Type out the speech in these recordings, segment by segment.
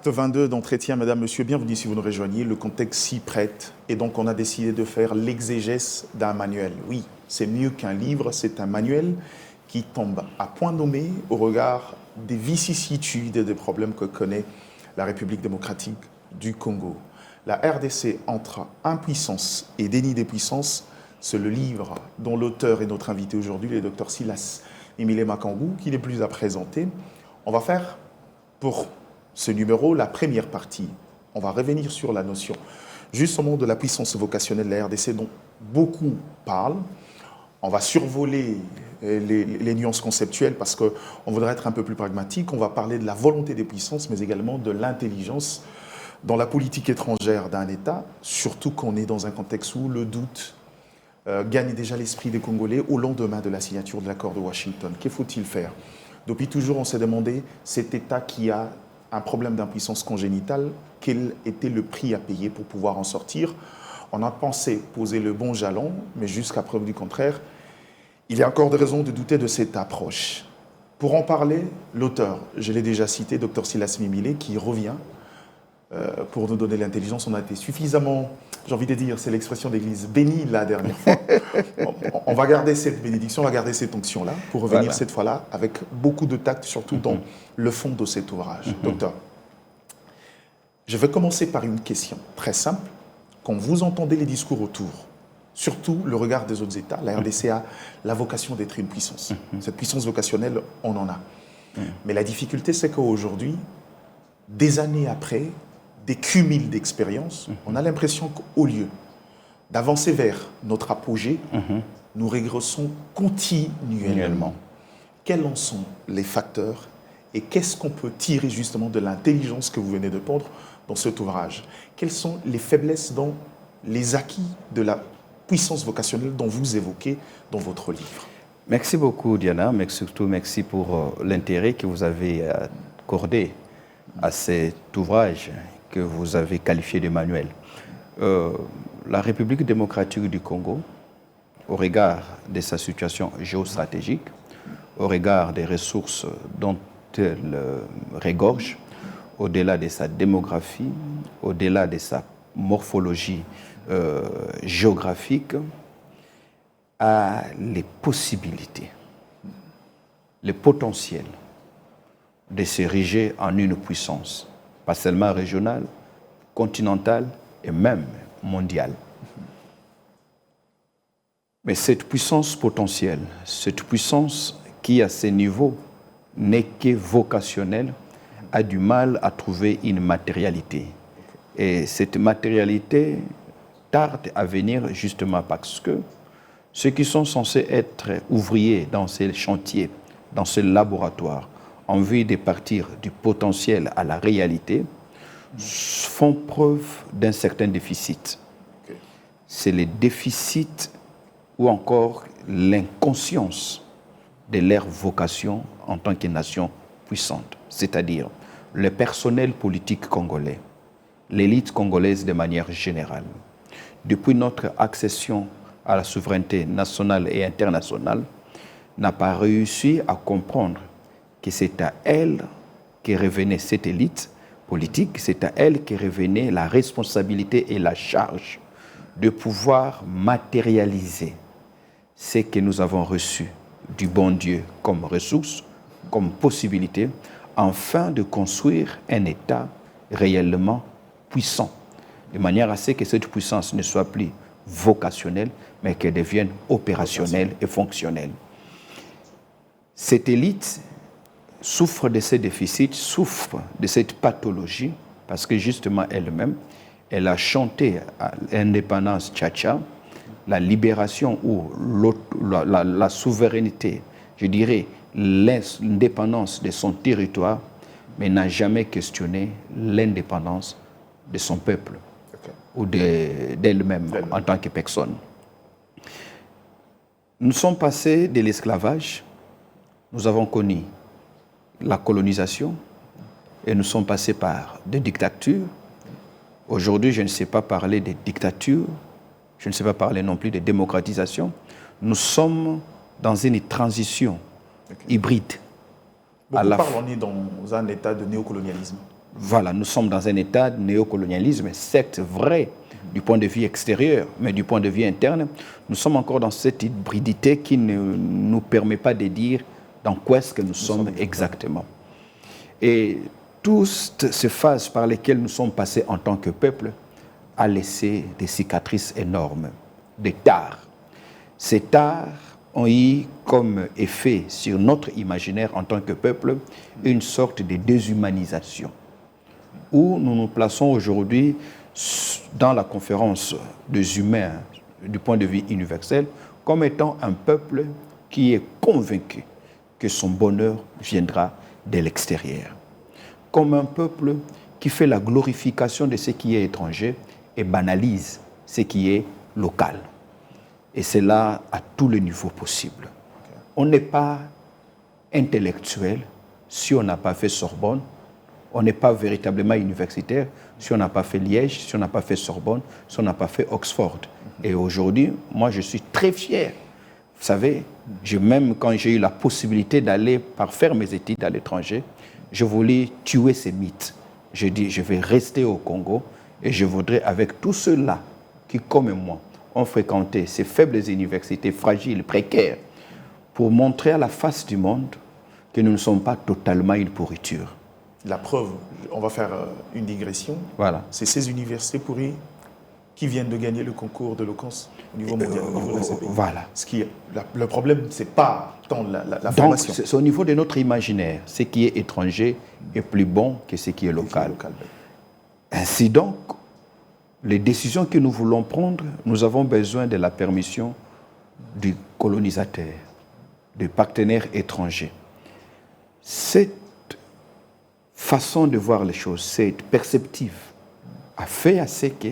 Acte 22 d'entretien, Madame, Monsieur, bienvenue si vous nous rejoignez. Le contexte s'y prête et donc on a décidé de faire l'exégèse d'un manuel. Oui, c'est mieux qu'un livre, c'est un manuel qui tombe à point nommé au regard des vicissitudes et des problèmes que connaît la République démocratique du Congo. La RDC entre impuissance et déni des puissances, c'est le livre dont l'auteur est notre invité aujourd'hui, le Dr Silas Mimile Makangou, qui n'est plus à présenter. On va faire pour ce numéro la première partie. On va revenir sur la notion justement de la puissance vocationnelle de la RDC dont beaucoup parlent. On va survoler les nuances conceptuelles parce qu'on voudrait être un peu plus pragmatique. On va parler de la volonté des puissances, mais également de l'intelligence dans la politique étrangère d'un État, surtout qu'on est dans un contexte où le doute gagne déjà l'esprit des Congolais au lendemain de la signature de l'accord de Washington. Que faut-il faire? Depuis toujours, on s'est demandé, cet État qui a un problème d'impuissance congénitale, quel était le prix à payer pour pouvoir en sortir? On a pensé poser le bon jalon, mais jusqu'à preuve du contraire, il y a encore des raisons de douter de cette approche. Pour en parler, l'auteur, je l'ai déjà cité, Dr Silas Mimile, qui revient pour nous donner l'intelligence. On a été suffisamment, j'ai envie de dire, c'est l'expression d'église, béni la dernière fois. On va garder cette bénédiction, on va garder cette onction-là, pour revenir cette fois-là avec beaucoup de tact, surtout dans le fond de cet ouvrage. Docteur, je vais commencer par une question très simple. Quand vous entendez les discours autour, surtout le regard des autres États, la RDC a la vocation d'être une puissance. Cette puissance vocationnelle, on en a. Mais la difficulté, c'est qu'aujourd'hui, des années après, des cumuls d'expériences, on a l'impression qu'au lieu d'avancer vers notre apogée, nous régressons continuellement. Quels en sont les facteurs et qu'est-ce qu'on peut tirer justement de l'intelligence que vous venez de pondre dans cet ouvrage? Quelles sont les faiblesses dans les acquis de la puissance vocationnelle dont vous évoquez dans votre livre? Merci beaucoup, Diana, mais surtout merci pour l'intérêt que vous avez accordé à cet ouvrage que vous avez qualifié de manuel. La République démocratique du Congo, au regard de sa situation géostratégique, au regard des ressources dont elle regorge, au-delà de sa démographie, au-delà de sa morphologie géographique, a les possibilités, le potentiel de s'ériger en une puissance, pas seulement régionale, continentale et même mondiale. Mais cette puissance potentielle, cette puissance qui à ce niveau n'est que vocationnelle, a du mal à trouver une matérialité. Et cette matérialité tarde à venir justement parce que ceux qui sont censés être ouvriers dans ces chantiers, dans ce laboratoire, en vue de partir du potentiel à la réalité, font preuve d'un certain déficit. C'est le déficit ou encore l'inconscience de leur vocation en tant que nation puissante, c'est-à-dire le personnel politique congolais, l'élite congolaise de manière générale. Depuis notre accession à la souveraineté nationale et internationale, n'a pas réussi à comprendre que c'est à elle que revenait cette élite politique, c'est à elle que revenait la responsabilité et la charge de pouvoir matérialiser ce que nous avons reçu du bon Dieu comme ressource, comme possibilité, afin de construire un État réellement puissant, de manière à ce que cette puissance ne soit plus vocationnelle, mais qu'elle devienne opérationnelle et fonctionnelle. Cette élite souffre de ces déficits, souffre de cette pathologie, parce que justement elle-même, elle a chanté à l'indépendance tchatcha, la libération ou la souveraineté, je dirais l'indépendance de son territoire, mais n'a jamais questionné l'indépendance de son peuple ou d'elle-même en tant que personne. Nous sommes passés de l'esclavage, nous avons connu la colonisation et nous sommes passés par des dictatures. Aujourd'hui, je ne sais pas parler de dictature, je ne sais pas parler non plus de démocratisation. Nous sommes dans une transition hybride. Beaucoup parlent, on est dans un état de néocolonialisme. Voilà, nous sommes dans un état de néocolonialisme, certes vrai du point de vue extérieur, mais du point de vue interne, nous sommes encore dans cette hybridité qui ne nous permet pas de dire dans quoi est-ce que nous sommes exactement. Et toutes ces phases par lesquelles nous sommes passés en tant que peuple a laissé des cicatrices énormes, des tares. Ces tares ont eu comme effet sur notre imaginaire en tant que peuple une sorte de déshumanisation, où nous nous plaçons aujourd'hui dans la conférence des humains du point de vue universel comme étant un peuple qui est convaincu que son bonheur viendra de l'extérieur, comme un peuple qui fait la glorification de ce qui est étranger et banalise ce qui est local. Et c'est là à tous les niveaux possibles. On n'est pas intellectuel si on n'a pas fait Sorbonne, on n'est pas véritablement universitaire si on n'a pas fait Liège, si on n'a pas fait Sorbonne, si on n'a pas fait Oxford. Et aujourd'hui, moi je suis très fier. Vous savez, même quand j'ai eu la possibilité d'aller faire mes études à l'étranger, je voulais tuer ces mythes. Je dis, je vais rester au Congo et je voudrais, avec tous ceux-là qui, comme moi, ont fréquenté ces faibles universités fragiles, précaires, pour montrer à la face du monde que nous ne sommes pas totalement une pourriture. La preuve, on va faire une digression. Voilà. C'est ces universités pourries qui viennent de gagner le concours d'éloquence au niveau mondial, au niveau de la CPI. Voilà. Le problème, ce n'est pas tant la formation. Donc, c'est au niveau de notre imaginaire. Ce qui est étranger est plus bon que ce qui est local. Ainsi donc, les décisions que nous voulons prendre, nous avons besoin de la permission du colonisateur, du partenaire étranger. Cette façon de voir les choses, cette perceptive, a fait à ce que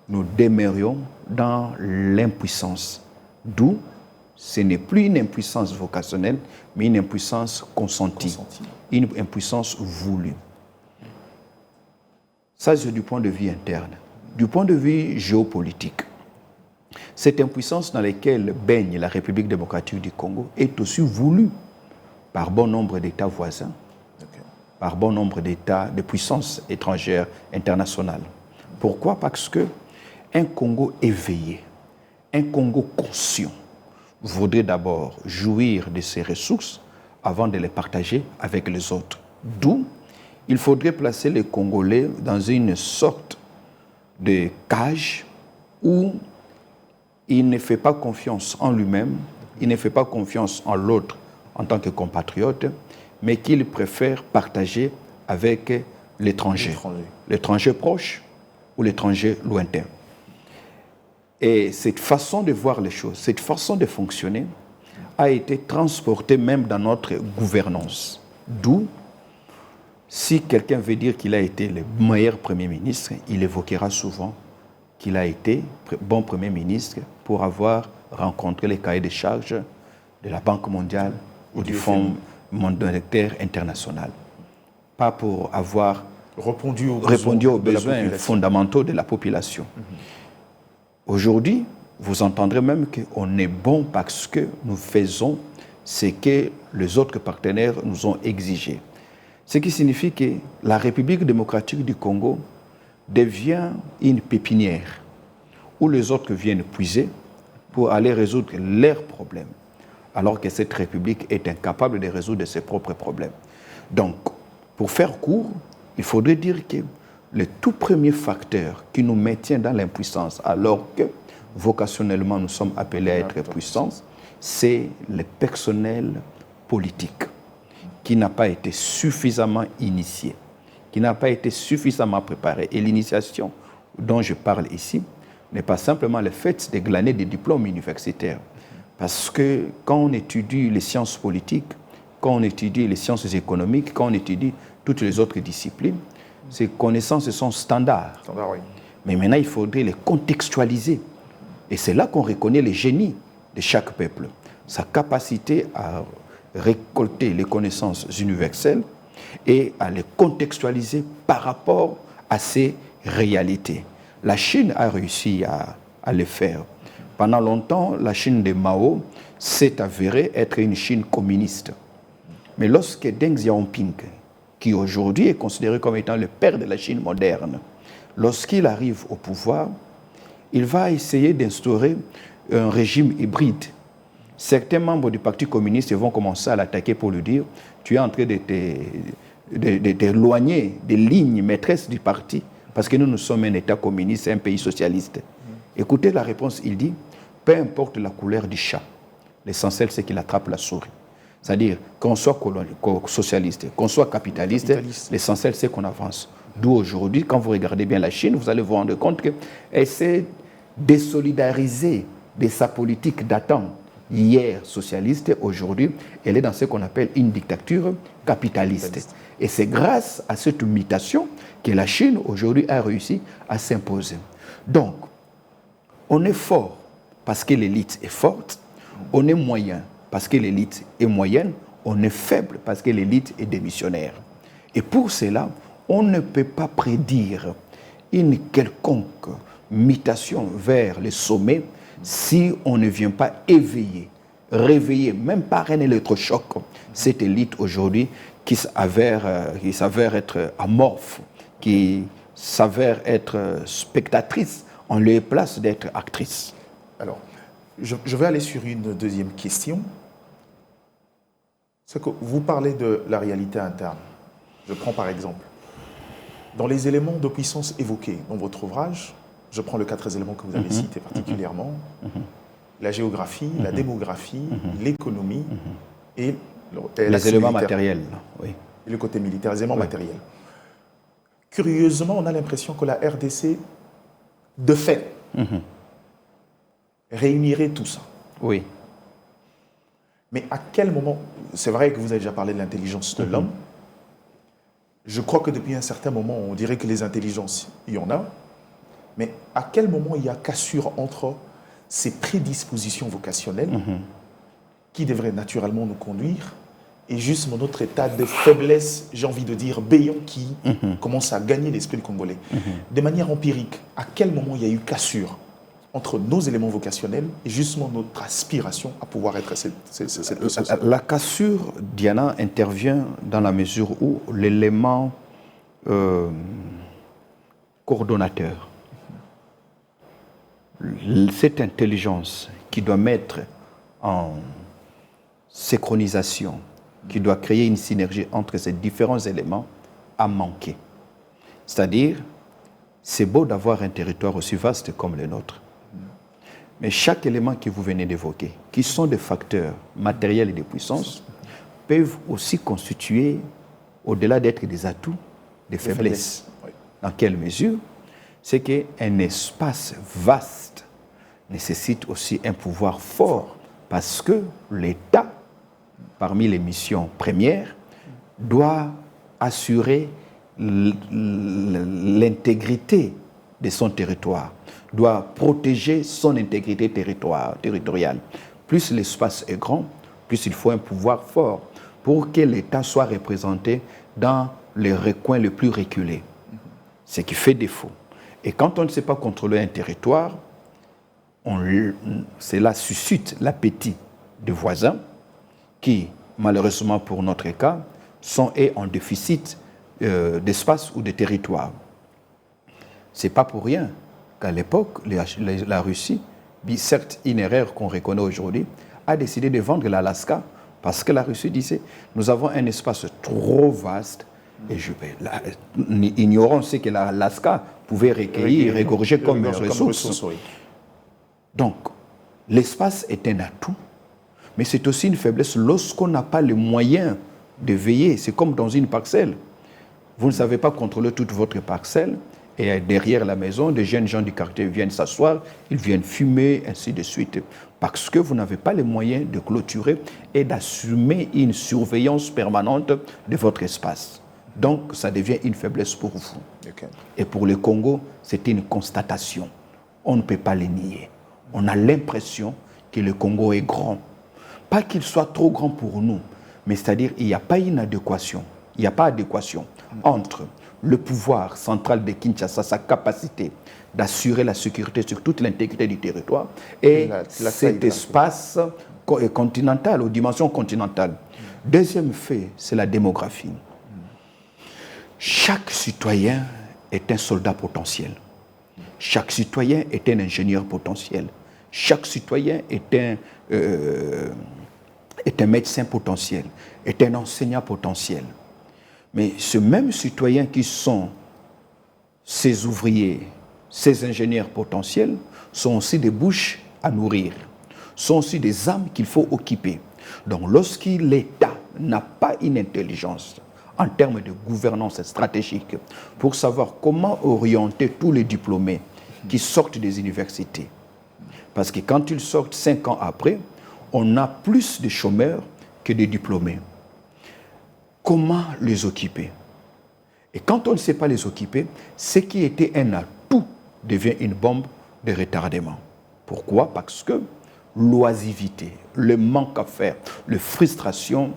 nous demeurions dans l'impuissance. D'où ce n'est plus une impuissance vocationnelle, mais une impuissance consentie, une impuissance voulue. Ça, c'est du point de vue interne. Du point de vue géopolitique, cette impuissance dans laquelle baigne la République démocratique du Congo est aussi voulue par bon nombre d'États voisins, par bon nombre d'États, de puissances étrangères internationales. Pourquoi? Parce qu'un Congo éveillé, un Congo conscient, voudrait d'abord jouir de ses ressources avant de les partager avec les autres. D'où il faudrait placer les Congolais dans une sorte de cage où il ne fait pas confiance en lui-même, il ne fait pas confiance en l'autre en tant que compatriote, mais qu'il préfère partager avec l'étranger, l'étranger proche ou l'étranger lointain. Et cette façon de voir les choses, cette façon de fonctionner, a été transportée même dans notre gouvernance. D'où, si quelqu'un veut dire qu'il a été le meilleur Premier ministre, il évoquera souvent qu'il a été bon Premier ministre pour avoir rencontré les cahiers de charges de la Banque mondiale ou du Fonds monétaire international. Pas pour avoir répondu aux besoins fondamentaux de la population. Aujourd'hui, vous entendrez même qu'on est bon parce que nous faisons ce que les autres partenaires nous ont exigé. Ce qui signifie que la République démocratique du Congo devient une pépinière où les autres viennent puiser pour aller résoudre leurs problèmes, alors que cette République est incapable de résoudre ses propres problèmes. Donc, pour faire court, il faudrait dire que le tout premier facteur qui nous maintient dans l'impuissance, alors que vocationnellement nous sommes appelés à être puissants, c'est le personnel politique qui n'a pas été suffisamment initié, qui n'a pas été suffisamment préparé. Et l'initiation dont je parle ici n'est pas simplement le fait de glaner des diplômes universitaires. Parce que quand on étudie les sciences politiques, quand on étudie les sciences économiques, quand on étudie toutes les autres disciplines, ces connaissances sont standards. Oui. Mais maintenant, il faudrait les contextualiser. Et c'est là qu'on reconnaît le génie de chaque peuple, sa capacité à récolter les connaissances universelles et à les contextualiser par rapport à ces réalités. La Chine a réussi à le faire. Pendant longtemps, la Chine de Mao s'est avérée être une Chine communiste. Mais lorsque Deng Xiaoping qui aujourd'hui est considéré comme étant le père de la Chine moderne, lorsqu'il arrive au pouvoir, il va essayer d'instaurer un régime hybride. Certains membres du Parti communiste vont commencer à l'attaquer pour lui dire « Tu es en train de t'éloigner des lignes maîtresses du parti parce que nous sommes un État communiste, un pays socialiste. » Écoutez la réponse, il dit « Peu importe la couleur du chat, l'essentiel c'est qu'il attrape la souris. » C'est-à-dire qu'on soit socialiste, qu'on soit capitaliste. L'essentiel c'est qu'on avance. D'où aujourd'hui, quand vous regardez bien la Chine, vous allez vous rendre compte qu'elle s'est désolidarisée de sa politique datant hier socialiste. Aujourd'hui, elle est dans ce qu'on appelle une dictature capitaliste. Et c'est grâce à cette mutation que la Chine aujourd'hui a réussi à s'imposer. Donc, on est fort parce que l'élite est forte, on est moyen parce que l'élite est moyenne, on est faible parce que l'élite est démissionnaire. Et pour cela, on ne peut pas prédire une quelconque mutation vers le sommet si on ne vient pas éveiller, réveiller, même par un électrochoc, cette élite aujourd'hui qui s'avère être amorphe, qui s'avère être spectatrice en lieu et place d'être actrice. Alors, je vais aller sur une deuxième question. C'est que vous parlez de la réalité interne. Je prends par exemple, dans les éléments de puissance évoqués dans votre ouvrage, je prends les 4 éléments que vous avez cités particulièrement, la géographie, la démographie, l'économie et les éléments matériels. Oui. Et le côté militaire, les éléments matériels. Curieusement, on a l'impression que la RDC, de fait, réunirait tout ça. Oui. Mais à quel moment, c'est vrai que vous avez déjà parlé de l'intelligence de l'homme, je crois que depuis un certain moment, on dirait que les intelligences, il y en a, mais à quel moment il y a cassure entre ces prédispositions vocationnelles qui devraient naturellement nous conduire et justement notre état de faiblesse, j'ai envie de dire, béant qui commence à gagner l'esprit Congolais. De manière empirique, à quel moment il y a eu cassure entre nos éléments vocationnels et justement notre aspiration à pouvoir être cette société? La cassure, Diana, intervient dans la mesure où l'élément coordonnateur, cette intelligence qui doit mettre en synchronisation, qui doit créer une synergie entre ces différents éléments, a manqué. C'est-à-dire, c'est beau d'avoir un territoire aussi vaste comme le nôtre. Mais chaque élément que vous venez d'évoquer, qui sont des facteurs matériels et de puissance, peuvent aussi constituer, au-delà d'être des atouts, des faiblesses. Oui. Dans quelle mesure? C'est qu'un espace vaste nécessite aussi un pouvoir fort, parce que l'État, parmi les missions premières, doit assurer l'intégrité de son territoire, doit protéger son intégrité territoriale. Plus l'espace est grand, plus il faut un pouvoir fort pour que l'État soit représenté dans les recoins les plus reculés, ce qui fait défaut. Et quand on ne sait pas contrôler un territoire, cela suscite l'appétit des voisins qui, malheureusement pour notre cas, sont en déficit d'espace ou de territoire. Ce n'est pas pour rien qu'à l'époque, la Russie, certes une erreur qu'on reconnaît aujourd'hui, a décidé de vendre l'Alaska parce que la Russie disait nous avons un espace trop vaste et ignorons ce que l'Alaska pouvait recueillir et regorger comme ressource. Donc, l'espace est un atout, mais c'est aussi une faiblesse lorsqu'on n'a pas les moyens de veiller. C'est comme dans une parcelle. Vous ne savez pas contrôler toute votre parcelle. Et derrière la maison, des jeunes gens du quartier viennent s'asseoir, ils viennent fumer, ainsi de suite. Parce que vous n'avez pas les moyens de clôturer et d'assumer une surveillance permanente de votre espace. Donc, ça devient une faiblesse pour vous. Okay. Et pour le Congo, c'est une constatation. On ne peut pas les nier. On a l'impression que le Congo est grand. Pas qu'il soit trop grand pour nous, mais c'est-à-dire qu'il n'y a pas une adéquation. Il n'y a pas d'adéquation entre le pouvoir central de Kinshasa, sa capacité d'assurer la sécurité sur toute l'intégrité du territoire, et cet espace continental, aux dimensions continentales. Deuxième fait, c'est la démographie. Chaque citoyen est un soldat potentiel. Chaque citoyen est un ingénieur potentiel. Chaque citoyen est un médecin potentiel, est un enseignant potentiel. Mais ce même citoyen qui sont ces ouvriers, ces ingénieurs potentiels, sont aussi des bouches à nourrir, sont aussi des âmes qu'il faut occuper. Donc lorsque l'État n'a pas une intelligence en termes de gouvernance stratégique pour savoir comment orienter tous les diplômés qui sortent des universités, parce que quand ils sortent 5 ans après, on a plus de chômeurs que de diplômés. Comment les occuper? Et quand on ne sait pas les occuper, ce qui était un atout devient une bombe de retardement. Pourquoi? Parce que l'oisivité, le manque à faire, les frustrations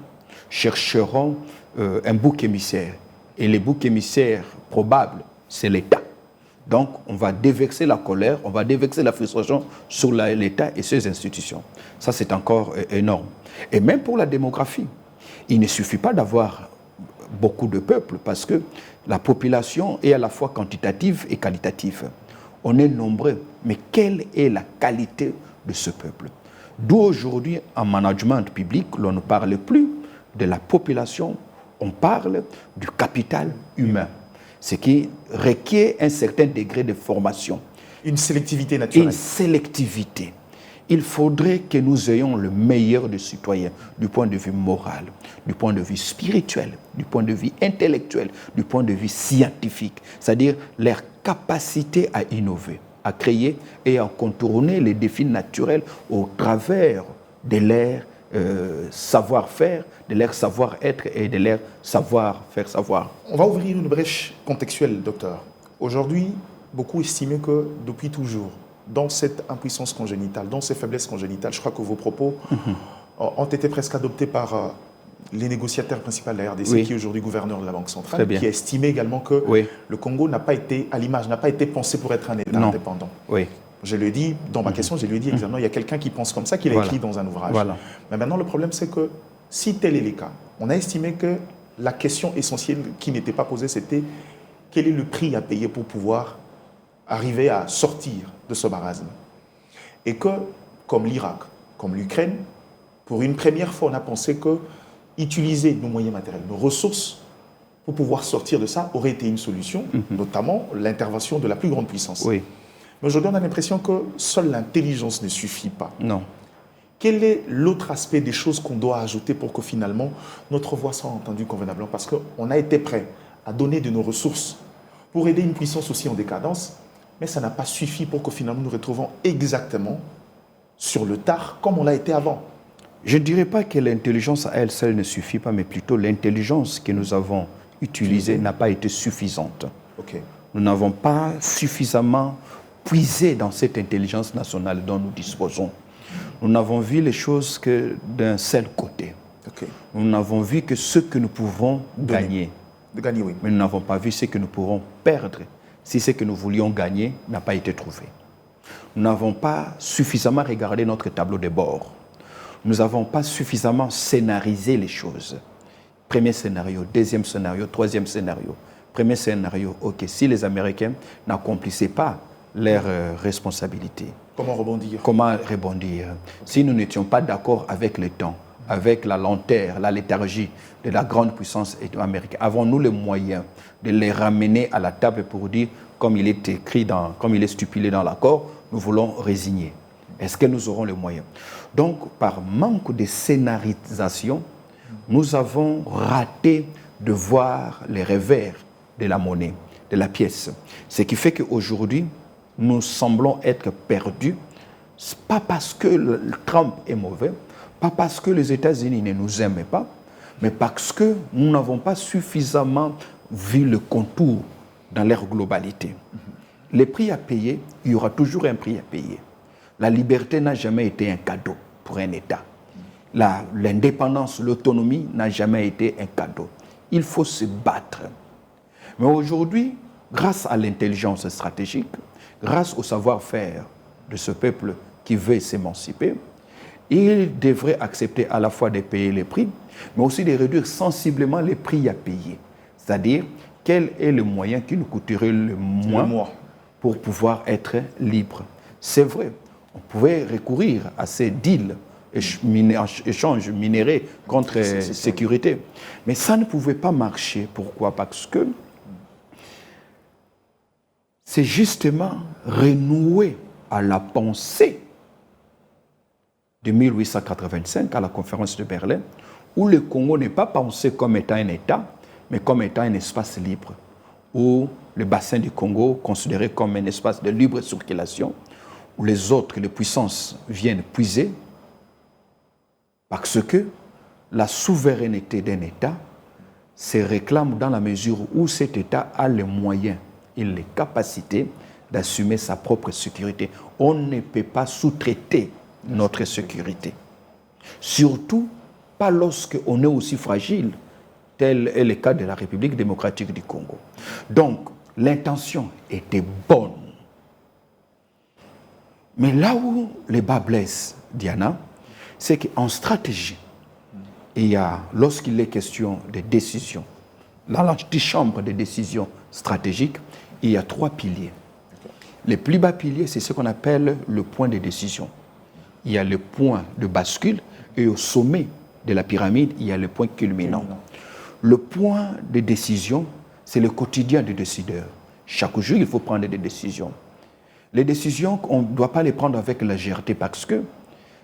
chercheront un bouc émissaire. Et les boucs émissaires probables, c'est l'État. Donc, on va déverser la colère, on va déverser la frustration sur l'État et ses institutions. Ça, c'est encore énorme. Et même pour la démographie, il ne suffit pas d'avoir beaucoup de peuples parce que la population est à la fois quantitative et qualitative. On est nombreux, mais quelle est la qualité de ce peuple? D'où aujourd'hui, en management public, l'on ne parle plus de la population, on parle du capital humain, ce qui requiert un certain degré de formation. Une sélectivité naturelle. Une sélectivité. Il faudrait que nous ayons le meilleur des citoyens du point de vue moral, du point de vue spirituel, du point de vue intellectuel, du point de vue scientifique, c'est-à-dire leur capacité à innover, à créer et à contourner les défis naturels au travers de leur savoir-faire, de leur savoir-être et de leur savoir-faire savoir. On va ouvrir une brèche contextuelle, docteur. Aujourd'hui, beaucoup estimaient que depuis toujours, dans cette impuissance congénitale, dans ces faiblesses congénitales, je crois que vos propos ont été presque adoptés par les négociateurs principaux de la RDC, qui est aujourd'hui gouverneur de la Banque centrale, qui a estimé également que le Congo n'a pas été, à l'image, n'a pas été pensé pour être un État indépendant. Je le dis, dans ma question, je lui ai dit exactement, il y a quelqu'un qui pense comme ça, qui l'a écrit dans un ouvrage. Mais maintenant, le problème, c'est que si tel est le cas, on a estimé que la question essentielle qui n'était pas posée, c'était quel est le prix à payer pour pouvoir arriver à sortir de ce marasme. Et que, comme l'Irak, comme l'Ukraine, pour une première fois, on a pensé que utiliser nos moyens matériels, nos ressources, pour pouvoir sortir de ça, aurait été une solution, notamment l'intervention de la plus grande puissance. Mais aujourd'hui, on a l'impression que seule l'intelligence ne suffit pas. Non. Quel est l'autre aspect des choses qu'on doit ajouter pour que finalement, notre voix soit entendue convenablement? Parce qu'on a été prêt à donner de nos ressources pour aider une puissance aussi en décadence, mais ça n'a pas suffi pour que finalement nous retrouvons exactement sur le tard comme on l'a été avant. Je ne dirais pas que l'intelligence à elle seule ne suffit pas, mais plutôt l'intelligence que nous avons utilisée n'a pas été suffisante. Nous n'avons pas suffisamment puisé dans cette intelligence nationale dont nous disposons. Nous n'avons vu les choses que d'un seul côté. Nous n'avons vu que ce que nous pouvons gagner. Mais nous n'avons pas vu ce que nous pourrons perdre si ce que nous voulions gagner n'a pas été trouvé. Nous n'avons pas suffisamment regardé notre tableau de bord. Nous n'avons pas suffisamment scénarisé les choses. Premier scénario, deuxième scénario, troisième scénario. Premier scénario, ok, si les Américains n'accomplissaient pas leurs responsabilités. Comment rebondir? Comment rebondir? Si nous n'étions pas d'accord avec le temps, avec la lenteur, la léthargie de la grande puissance américaine, avons-nous les moyens de les ramener à la table pour dire, comme il est écrit, comme il est stipulé dans l'accord, nous voulons résigner? Est-ce que nous aurons les moyens? Donc, par manque de scénarisation, nous avons raté de voir les revers de la monnaie, de la pièce. Ce qui fait qu'aujourd'hui, nous semblons être perdus, pas parce que Trump est mauvais, pas parce que les États-Unis ne nous aiment pas, mais parce que nous n'avons pas suffisamment vu le contour dans leur globalité. Les prix à payer, il y aura toujours un prix à payer. La liberté n'a jamais été un cadeau pour un État. L'indépendance, l'autonomie n'a jamais été un cadeau. Il faut se battre. Mais aujourd'hui, grâce à l'intelligence stratégique, grâce au savoir-faire de ce peuple qui veut s'émanciper, il devrait accepter à la fois de payer les prix, mais aussi de réduire sensiblement les prix à payer. C'est-à-dire quel est le moyen qui nous coûterait le moins pour pouvoir être libre. C'est vrai, on pouvait recourir à ces deals, échanges minéraux contre sécurité. Mais ça ne pouvait pas marcher. Pourquoi? Parce que c'est justement renouer à la pensée de 1885 à la conférence de Berlin, où le Congo n'est pas pensé comme étant un État, mais comme étant un espace libre, où le bassin du Congo, considéré comme un espace de libre circulation, où les autres, les puissances, viennent puiser, parce que la souveraineté d'un État se réclame dans la mesure où cet État a les moyens et les capacités d'assumer sa propre sécurité. On ne peut pas sous-traiter notre sécurité. Surtout pas lorsqu'on est aussi fragile, tel est le cas de la République démocratique du Congo. Donc, l'intention était bonne. Mais là où les bas blessent, Diana, c'est qu'en stratégie, lorsqu'il est question de décision, dans l'antichambre des décisions stratégiques, il y a 3 piliers. Le plus bas pilier, c'est ce qu'on appelle le point de décision. Il y a le point de bascule et au sommet de la pyramide, il y a le point culminant. Le point de décision, c'est le quotidien du décideur. Chaque jour, il faut prendre des décisions. Les décisions, on ne doit pas les prendre avec légèreté parce que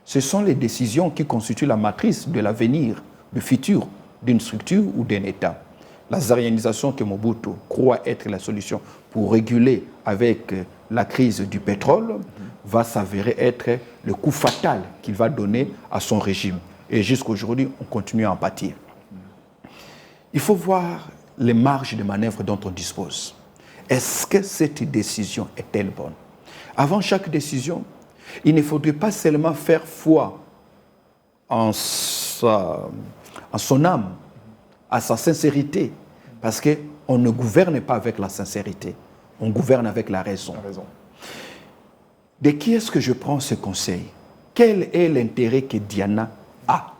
ce sont les décisions qui constituent la matrice de l'avenir, du futur d'une structure ou d'un État. La zaïanisation que Mobutu croit être la solution pour réguler avec la crise du pétrole va s'avérer être le coup fatal qu'il va donner à son régime. Et jusqu'à aujourd'hui, on continue à en pâtir. Il faut voir les marges de manœuvre dont on dispose. Est-ce que cette décision est-elle bonne? Avant chaque décision, il ne faudrait pas seulement faire foi en son âme, à sa sincérité, parce qu'on ne gouverne pas avec la sincérité, on gouverne avec la raison. De qui est-ce que je prends ce conseil? Quel est l'intérêt que Diana a?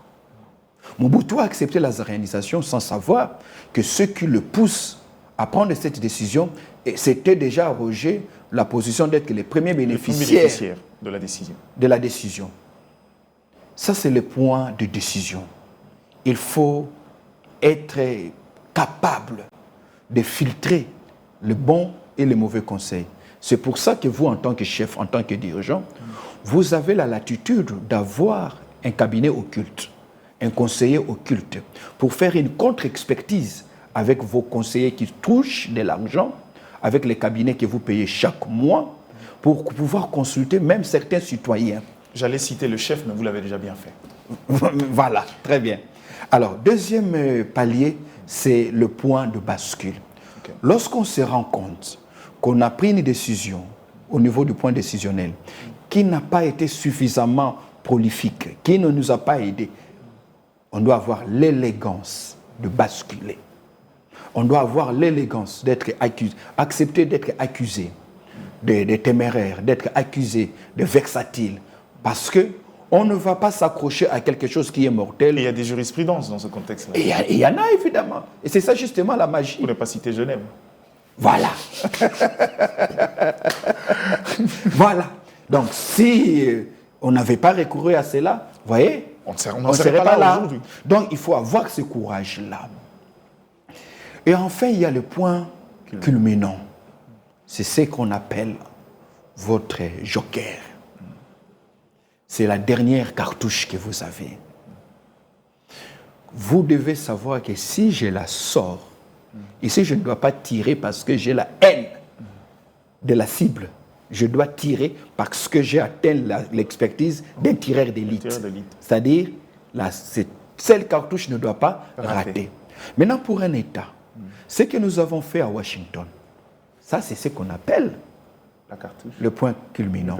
Mobutu a accepté la zaïanisation sans savoir que ce qui le pousse à prendre cette décision, c'était déjà arrogé la position d'être le premier bénéficiaire de la décision. Ça, c'est le point de décision. Il faut être capable de filtrer le bon et le mauvais conseil. C'est pour ça que vous, en tant que chef, en tant que dirigeant, vous avez la latitude d'avoir un cabinet occulte, un conseiller occulte, pour faire une contre-expertise avec vos conseillers qui touchent de l'argent, avec les cabinets que vous payez chaque mois, pour pouvoir consulter même certains citoyens. J'allais citer le chef, mais vous l'avez déjà bien fait. Voilà, très bien. Alors, deuxième palier, c'est le point de bascule. Okay. Lorsqu'on se rend compte qu'on a pris une décision au niveau du point décisionnel qui n'a pas été suffisamment prolifique, qui ne nous a pas aidés, on doit avoir l'élégance de basculer. On doit avoir l'élégance d'être accusé, accepter d'être accusé de téméraire, d'être accusé de vexatile, parce qu'on ne va pas s'accrocher à quelque chose qui est mortel. Et il y a des jurisprudences dans ce contexte-là. Et il y en a évidemment. Et c'est ça justement la magie. Pour ne pas citer Genève. Voilà. Voilà. Donc si on n'avait pas recouru à cela, vous voyez, on ne serait pas là aujourd'hui. Donc il faut avoir ce courage-là. Et enfin, il y a le point culminant. C'est ce qu'on appelle votre joker. C'est la dernière cartouche que vous avez. Vous devez savoir que si je la sors, ici je ne dois pas tirer parce que j'ai la haine de la cible. Je dois tirer parce que j'ai atteint l'expertise d'un tireur d'élite. C'est-à-dire, cette cartouche ne doit pas rater. Maintenant, pour un État, ce que nous avons fait à Washington, ça c'est ce qu'on appelle la cartouche. Le point culminant.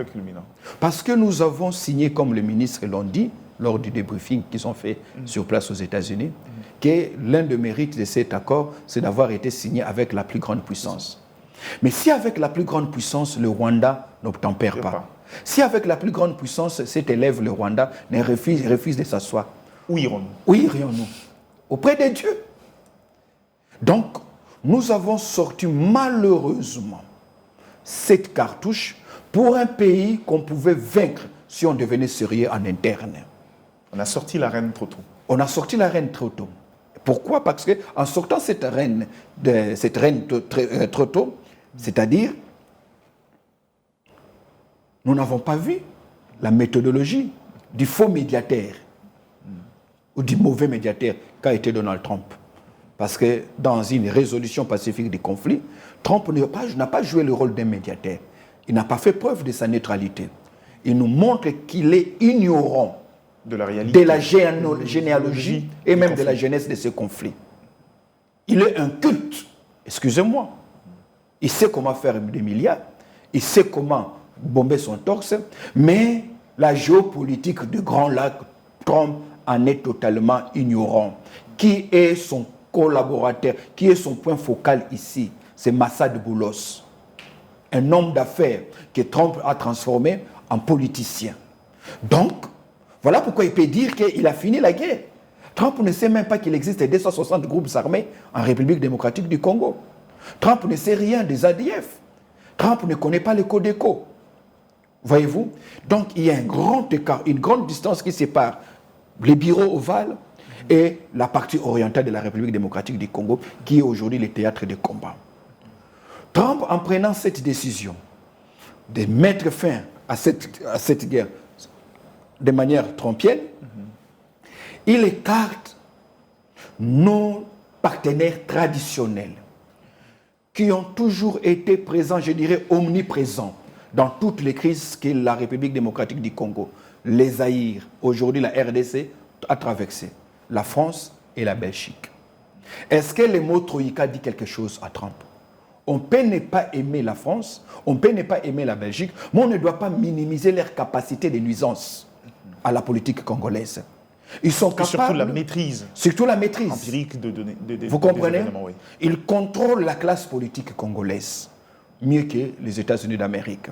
Parce que nous avons signé, comme les ministres l'ont dit, lors du débriefing qu'ils ont fait sur place aux États-Unis, que l'un des mérites de cet accord, c'est d'avoir été signé avec la plus grande puissance. Mais si avec la plus grande puissance, le Rwanda n'obtempère pas, si avec la plus grande puissance, cet élève, le Rwanda, refuse de s'asseoir, où irons-nous? Où irions-nous? Auprès de Dieu. Donc, nous avons sorti malheureusement cette cartouche pour un pays qu'on pouvait vaincre si on devenait sérieux en interne. On a sorti la reine trop tôt. On a sorti la reine trop tôt. Pourquoi? Parce qu'en sortant cette reine trop tôt, c'est-à-dire, nous n'avons pas vu la méthodologie du faux médiateur ou du mauvais médiateur qu'a été Donald Trump. Parce que dans une résolution pacifique des conflits, Trump n'a pas joué le rôle d'un médiateur. Il n'a pas fait preuve de sa neutralité. Il nous montre qu'il est ignorant de la réalité, de la généalogie et même de la genèse de ce conflit. Il est un culte, excusez-moi. Il sait comment faire des milliards, il sait comment bomber son torse, mais la géopolitique du Grand Lac, Trump en est totalement ignorant. Qui est son collaborateur, qui est son point focal ici? C'est Massad Boulos, un homme d'affaires que Trump a transformé en politicien. Donc, voilà pourquoi il peut dire qu'il a fini la guerre. Trump ne sait même pas qu'il existe 260 groupes armés en République démocratique du Congo. Trump ne sait rien des ADF. Trump ne connaît pas le Codeco. Voyez-vous? Donc, il y a un grand écart, une grande distance qui sépare les bureaux ovales et la partie orientale de la République démocratique du Congo, qui est aujourd'hui le théâtre de combat. Trump, en prenant cette décision de mettre fin à cette guerre de manière trompienne, il écarte nos partenaires traditionnels qui ont toujours été présents, je dirais omniprésents, dans toutes les crises que la République démocratique du Congo, les Zaïre, aujourd'hui la RDC, a traversé, la France et la Belgique. Est-ce que le mot Troïka dit quelque chose à Trump? On peut ne pas aimer la France, on peut ne pas aimer la Belgique, mais on ne doit pas minimiser leur capacité de nuisance à la politique congolaise. Ils sont capables... Surtout la maîtrise. Surtout la maîtrise. Empirique de Vous comprenez? Oui. Ils contrôlent la classe politique congolaise mieux que les États-Unis d'Amérique.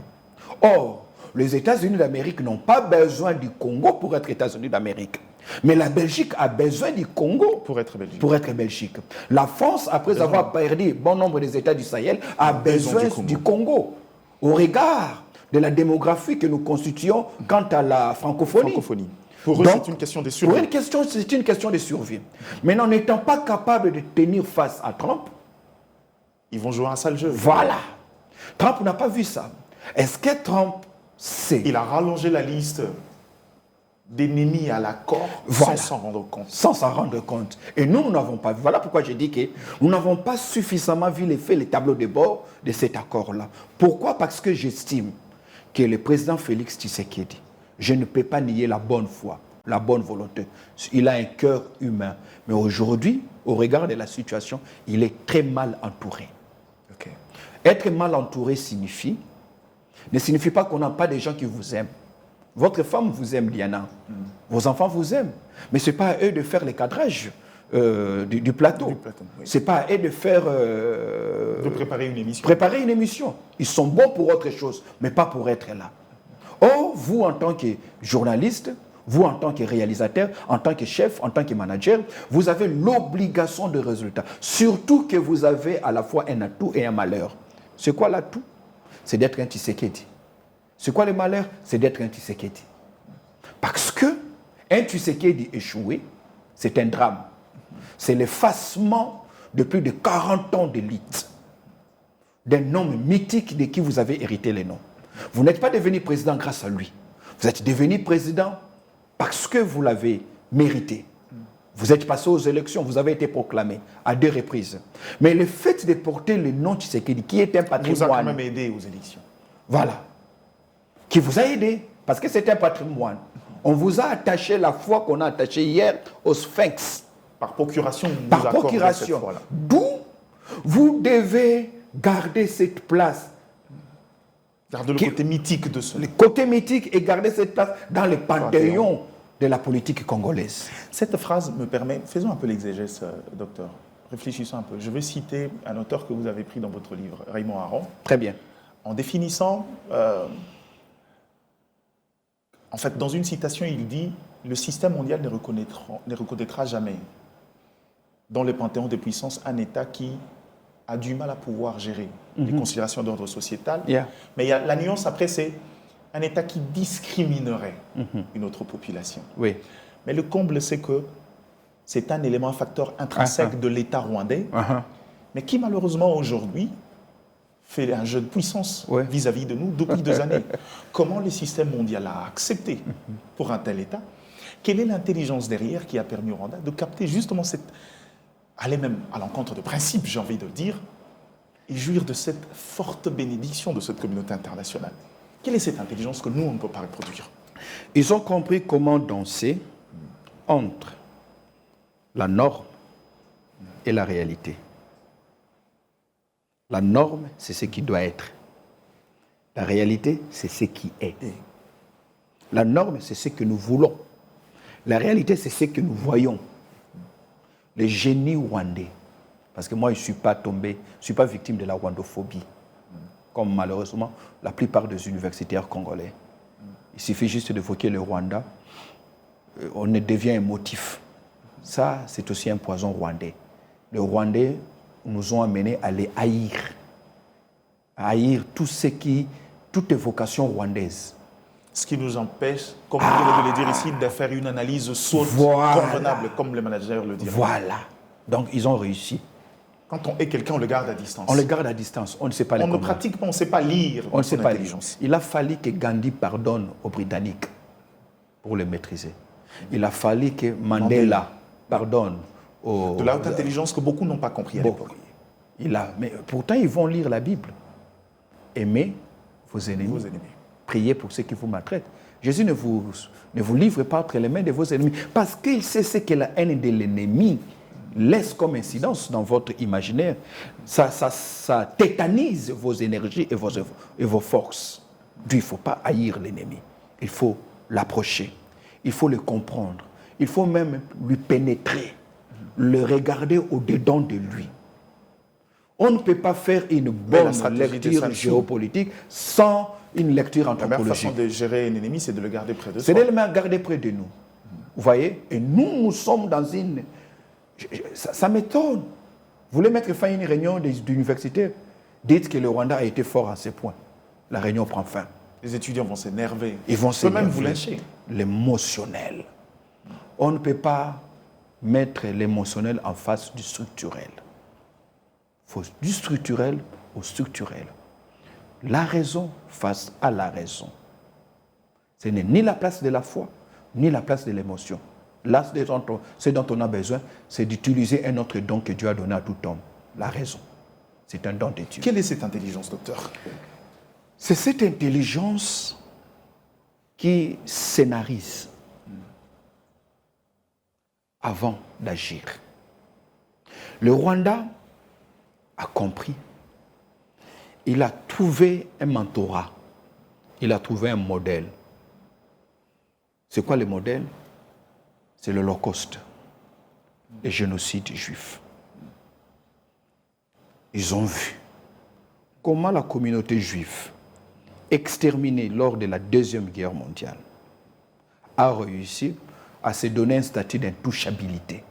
Or, les États-Unis d'Amérique n'ont pas besoin du Congo pour être États-Unis d'Amérique. Mais la Belgique a besoin du Congo pour être Belgique. La France, après avoir perdu bon nombre des États du Sahel, a besoin du Congo. Au regard de la démographie que nous constituons quant à la francophonie. Pour eux, c'est une question de survie. C'est une question de survie. Mais n'en étant pas capable de tenir face à Trump, ils vont jouer un sale jeu. Voilà. Trump n'a pas vu ça. Est-ce que Trump sait? Il a rallongé la liste d'ennemis à l'accord sans s'en rendre compte. Sans s'en rendre compte. Et nous n'avons pas vu. Voilà pourquoi je dis que nous n'avons pas suffisamment vu les tableaux de bord de cet accord-là. Pourquoi? Parce que j'estime que le président Félix Tshisekedi, je ne peux pas nier la bonne foi, la bonne volonté. Il a un cœur humain. Mais aujourd'hui, au regard de la situation, il est très mal entouré. Okay. Être mal entouré ne signifie pas qu'on n'a pas des gens qui vous aiment. Votre femme vous aime, Diana. Vos enfants vous aiment. Mais ce n'est pas à eux de faire les cadrages du plateau. Oui. Ce n'est pas à eux de faire... de préparer une émission. Préparer une émission. Ils sont bons pour autre chose, mais pas pour être là. Or, vous, en tant que journaliste, vous, en tant que réalisateur, en tant que chef, en tant que manager, vous avez l'obligation de résultat. Surtout que vous avez à la fois un atout et un malheur. C'est quoi l'atout? C'est d'être un Tshisekedi. C'est quoi le malheur? C'est d'être un Tshisekedi. Parce que un Tshisekedi échoué, c'est un drame. C'est l'effacement de plus de 40 ans d'élite. D'un homme mythique de qui vous avez hérité les noms. Vous n'êtes pas devenu président grâce à lui. Vous êtes devenu président parce que vous l'avez mérité. Vous êtes passé aux élections, vous avez été proclamé à 2 reprises. Mais le fait de porter le nom Tshisekedi, qui est un patrimoine... vous a quand même aidé aux élections. Voilà. Qui vous a aidé, parce que c'est un patrimoine. On vous a attaché la foi qu'on a attachée hier au Sphinx. Par procuration. Par procuration. D'où vous devez garder cette place. Garder le côté mythique de ce. Le côté mythique et garder cette place dans le panthéon de la politique congolaise. Cette phrase me permet, faisons un peu l'exégèse, docteur. Réfléchissons un peu. Je vais citer un auteur que vous avez pris dans votre livre, Raymond Aron. Très bien. En définissant, en fait, dans une citation, il dit « Le système mondial ne reconnaîtra jamais dans le panthéon des puissances un État qui a du mal à pouvoir gérer les considérations d'ordre sociétal. Yeah. Mais il y a la nuance après, c'est un État qui discriminerait une autre population. Oui. Mais le comble, c'est que c'est un élément, un facteur intrinsèque de l'État rwandais, mais qui malheureusement aujourd'hui fait un jeu de puissance vis-à-vis de nous depuis 2 années. Comment le système mondial a accepté pour un tel État? Quelle est l'intelligence derrière qui a permis au Rwanda de capter justement cette... aller même à l'encontre de principes, j'ai envie de le dire, et jouir de cette forte bénédiction de cette communauté internationale? Quelle est cette intelligence que nous, on ne peut pas reproduire? Ils ont compris comment danser entre la norme et la réalité. La norme, c'est ce qui doit être. La réalité, c'est ce qui est. La norme, c'est ce que nous voulons. La réalité, c'est ce que nous voyons. Les génies rwandais, parce que moi, je ne suis pas tombé, je ne suis pas victime de la rwandophobie, comme malheureusement la plupart des universitaires congolais. Il suffit juste d'évoquer le Rwanda, on devient émotif. Ça, c'est aussi un poison rwandais. Les Rwandais nous ont amenés à les haïr. À haïr toute évocation rwandaise. Ce qui nous empêche, comme vous venez de le dire ici, de faire une analyse sourde, convenable, comme les managers le disent. Voilà. Donc, ils ont réussi. Quand on est quelqu'un, on le garde à distance. On le garde à distance. On ne sait pas les On ne pratique pas, on ne sait pas lire. On ne sait pas lire. Il a fallu que Gandhi pardonne aux Britanniques pour le maîtriser. Il a fallu que Mandela pardonne aux... De la haute intelligence que beaucoup n'ont pas compris à l'époque. Mais pourtant, ils vont lire la Bible. Aimez vos ennemis. Priez pour ceux qui vous maltraitent. Jésus ne vous livre pas entre les mains de vos ennemis. Parce qu'il sait ce que la haine de l'ennemi laisse comme incidence dans votre imaginaire. Ça tétanise vos énergies et vos forces. Il ne faut pas haïr l'ennemi. Il faut l'approcher. Il faut le comprendre. Il faut même lui pénétrer. Le regarder au-dedans de lui. On ne peut pas faire une bonne lecture géopolitique sans une lecture anthropologique. La meilleure façon de gérer un ennemi, c'est de le garder près de soi. C'est de le garder près de nous. Vous voyez? Et nous sommes dans une... Ça m'étonne. Vous voulez mettre fin à une réunion d'universitaires, dites que le Rwanda a été fort à ce point. La réunion prend fin. Les étudiants vont s'énerver. Ils vont s'énerver. Même vous lyncher. L'émotionnel. On ne peut pas mettre l'émotionnel en face du structurel. Il faut du structurel au structurel. La raison face à la raison. Ce n'est ni la place de la foi, ni la place de l'émotion. Là, ce dont on a besoin, c'est d'utiliser un autre don que Dieu a donné à tout homme. La raison. C'est un don de Dieu. Quelle est cette intelligence, docteur? C'est cette intelligence qui scénarise avant d'agir. Le Rwanda a compris. Il a trouvé un mentorat. Il a trouvé un modèle. C'est quoi le modèle? C'est l'Holocauste, le génocide juif. Ils ont vu comment la communauté juive, exterminée lors de la Deuxième Guerre mondiale, a réussi à se donner un statut d'intouchabilité.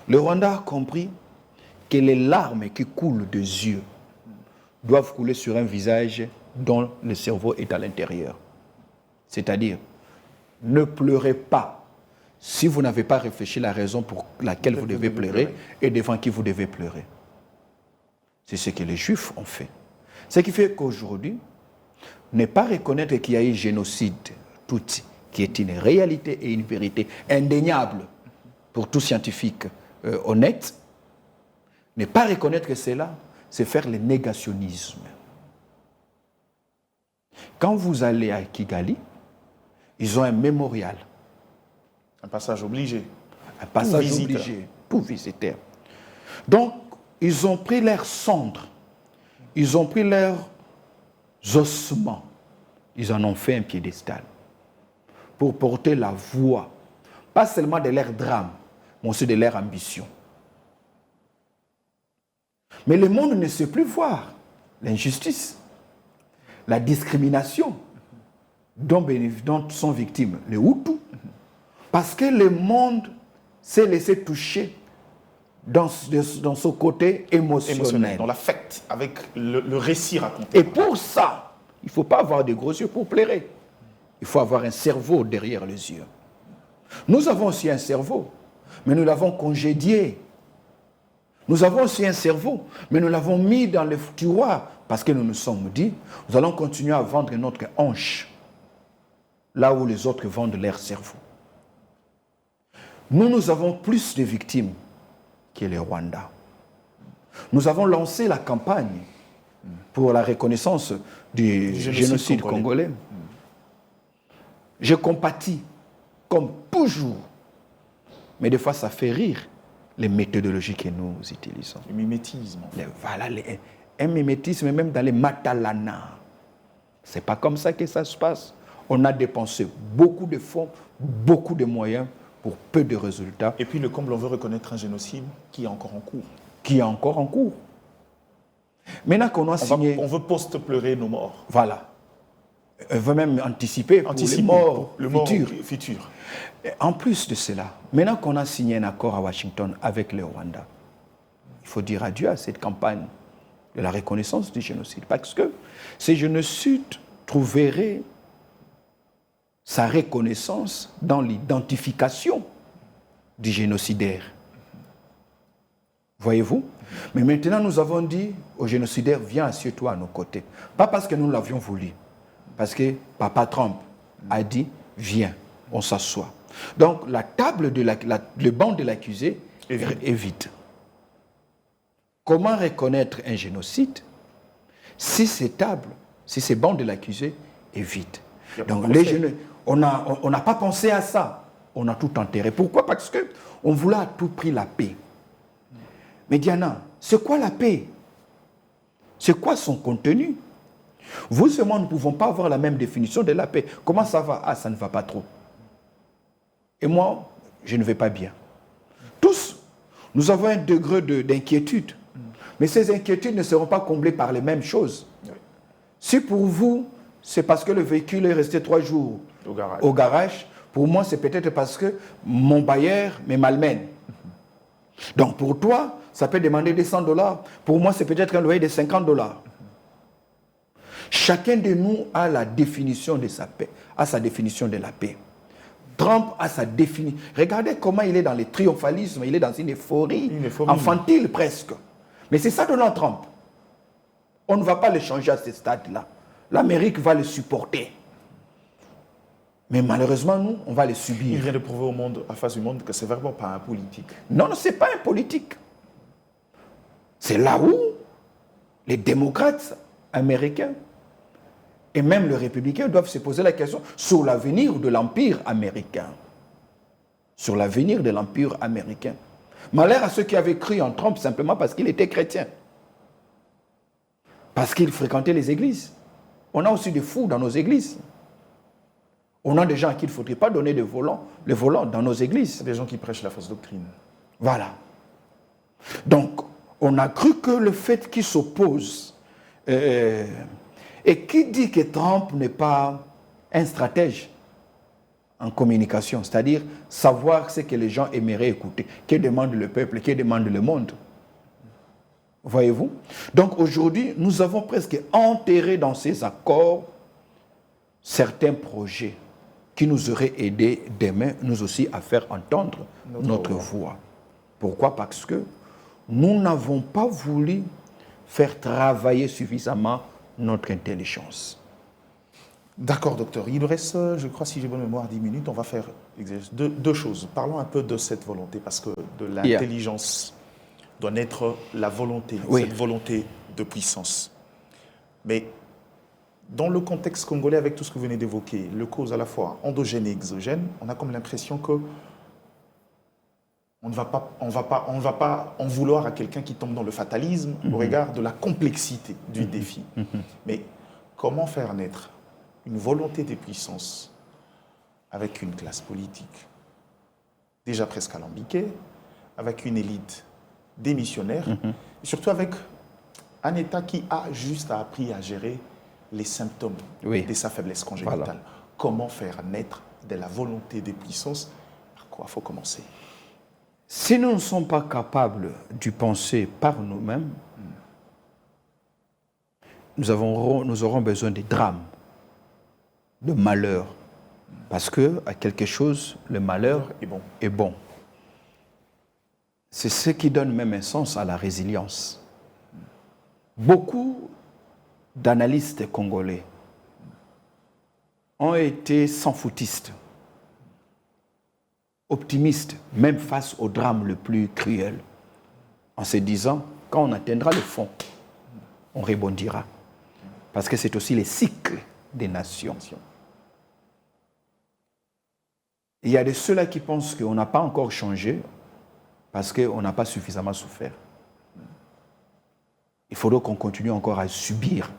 Le Rwanda a compris que les larmes qui coulent des yeux doivent couler sur un visage dont le cerveau est à l'intérieur. C'est-à-dire, ne pleurez pas si vous n'avez pas réfléchi la raison pour laquelle vous devez pleurer et devant qui vous devez pleurer. C'est ce que les Juifs ont fait. Ce qui fait qu'aujourd'hui, ne pas reconnaître qu'il y a eu génocide Tutsi, qui est une réalité et une vérité indéniable pour tout scientifique honnête, ne pas reconnaître que cela, c'est faire le négationnisme. Quand vous allez à Kigali, ils ont un mémorial. Un passage obligé. Un passage obligé pour visiter. Donc, ils ont pris leurs cendres, ils ont pris leurs ossements, ils en ont fait un piédestal pour porter la voix, pas seulement de leur drame, mais aussi de leur ambition. Mais le monde ne sait plus voir l'injustice, la discrimination dont sont victimes les Hutus, parce que le monde s'est laissé toucher dans ce côté émotionnel. Dans l'affect, avec le récit raconté. Et pour ça, il ne faut pas avoir des gros yeux pour plairer. Il faut avoir un cerveau derrière les yeux. Nous avons aussi un cerveau, mais nous l'avons congédié. Nous avons aussi un cerveau, mais nous l'avons mis dans le tiroir parce que nous nous sommes dit, nous allons continuer à vendre notre hanche là où les autres vendent leur cerveau. Nous avons plus de victimes que le Rwanda. Nous avons lancé la campagne pour la reconnaissance du génocide congolais. Je compatis, comme toujours, mais des fois ça fait rire les méthodologies que nous utilisons. Le mimétisme. Voilà, un mimétisme même dans les matalana. Ce n'est pas comme ça que ça se passe. On a dépensé beaucoup de fonds, beaucoup de moyens pour peu de résultats. Et puis le comble, on veut reconnaître un génocide qui est encore en cours. Qui est encore en cours. Maintenant qu'on a signé... On veut post-pleurer nos morts. Voilà. On veut même anticiper pour les morts futurs. En plus de cela, maintenant qu'on a signé un accord à Washington avec le Rwanda, il faut dire adieu à cette campagne de la reconnaissance du génocide. Parce que ce génocide trouverait sa reconnaissance dans l'identification du génocidaire. Voyez-vous? Mais maintenant, nous avons dit au génocidaire, viens, assieds-toi à nos côtés. Pas parce que nous l'avions voulu, parce que Papa Trump a dit, viens, on s'assoit. Donc, la table, le banc de l'accusé est vide. Comment reconnaître un génocide si ces tables, si ces bancs de l'accusé est vide? Donc, on n'a pas pensé à ça. On a tout enterré. Pourquoi? Parce qu'on voulait à tout prix la paix. Mais Diana, c'est quoi la paix? C'est quoi son contenu? Vous et moi, nous ne pouvons pas avoir la même définition de la paix. Comment ça va? Ah, ça ne va pas trop. Et moi, je ne vais pas bien. Tous, nous avons un degré d'inquiétude. Mais ces inquiétudes ne seront pas comblées par les mêmes choses. Si pour vous, c'est parce que le véhicule est resté 3 jours au garage, pour moi, c'est peut-être parce que mon bailleur me malmène. Donc pour toi, ça peut demander des $100. Pour moi, c'est peut-être un loyer de $50. Chacun de nous a la définition de sa paix, a sa définition de la paix. Trump a sa définition. Regardez comment il est dans le triomphalisme, il est dans une euphorie infantile presque. Mais c'est ça Donald Trump. On ne va pas le changer à ce stade-là. L'Amérique va le supporter. Mais malheureusement, nous, on va le subir. Il vient de prouver au monde, à face du monde, que c'est vraiment pas un politique. Non, ce n'est pas un politique. C'est là où les démocrates américains et même les républicains doivent se poser la question sur l'avenir de l'Empire américain. Sur l'avenir de l'Empire américain. Malheur à ceux qui avaient cru en Trump simplement parce qu'il était chrétien. Parce qu'il fréquentait les églises. On a aussi des fous dans nos églises. On a des gens à qui il ne faudrait pas donner le volant dans nos églises. Des gens qui prêchent la fausse doctrine. Voilà. Donc, on a cru que le fait qu'il s'oppose et qui dit que Trump n'est pas un stratège en communication, c'est-à-dire savoir ce que les gens aimeraient écouter, que demande le peuple, que demande le monde. Voyez-vous? Donc aujourd'hui, nous avons presque enterré dans ces accords certains projets qui nous auraient aidés demain, nous aussi, à faire entendre notre voix. Pourquoi? Parce que nous n'avons pas voulu faire travailler suffisamment notre intelligence. D'accord, docteur. Il nous reste, je crois, si j'ai bonne mémoire, 10 minutes. On va faire deux choses. Parlons un peu de cette volonté, parce que de l'intelligence doit naître la volonté, cette volonté de puissance. Mais dans le contexte congolais, avec tout ce que vous venez d'évoquer, le cause à la fois endogène et exogène, on a comme l'impression que on ne va pas en vouloir à quelqu'un qui tombe dans le fatalisme au regard de la complexité du défi. Mais comment faire naître une volonté de puissance avec une classe politique déjà presque alambiquée, avec une élite démissionnaire, et surtout avec un État qui a juste appris à gérer les symptômes de sa faiblesse congénitale. Voilà. Comment faire naître de la volonté de puissance? Par quoi il faut commencer? Si nous ne sommes pas capables de penser par nous-mêmes, nous aurons besoin de drames, de malheurs. Parce que, à quelque chose, le malheur est bon. C'est ce qui donne même un sens à la résilience. Beaucoup d'analystes congolais ont été sans-foutistes, optimistes, même face au drame le plus cruel, en se disant, quand on atteindra le fond, on rebondira. Parce que c'est aussi le cycle des nations. Il y a de ceux-là qui pensent qu'on n'a pas encore changé parce qu'on n'a pas suffisamment souffert. Il faudra qu'on continue encore à subir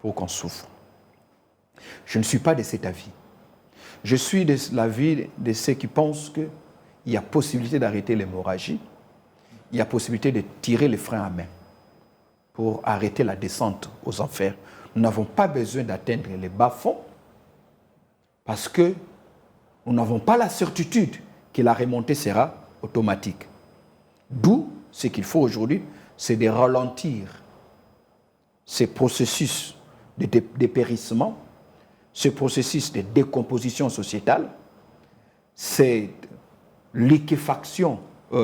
pour qu'on souffre. Je ne suis pas de cet avis. Je suis de l'avis de ceux qui pensent qu'il y a possibilité d'arrêter l'hémorragie, il y a possibilité de tirer les freins à main pour arrêter la descente aux enfers. Nous n'avons pas besoin d'atteindre les bas-fonds parce que nous n'avons pas la certitude que la remontée sera automatique. D'où ce qu'il faut aujourd'hui, c'est de ralentir ces processus de dépérissement, ce processus de décomposition sociétale, cette liquéfaction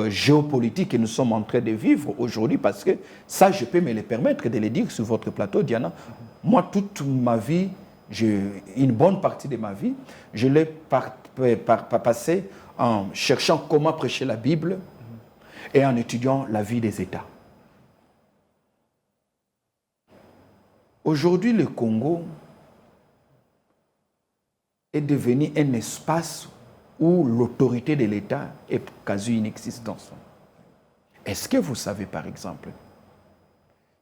géopolitique que nous sommes en train de vivre aujourd'hui, parce que ça, je peux me le permettre de le dire sur votre plateau, Diana. Moi, toute ma vie, une bonne partie de ma vie, je l'ai passée en cherchant comment prêcher la Bible et en étudiant la vie des États. Aujourd'hui, le Congo est devenu un espace où l'autorité de l'État est quasi inexistante. Est-ce que vous savez, par exemple,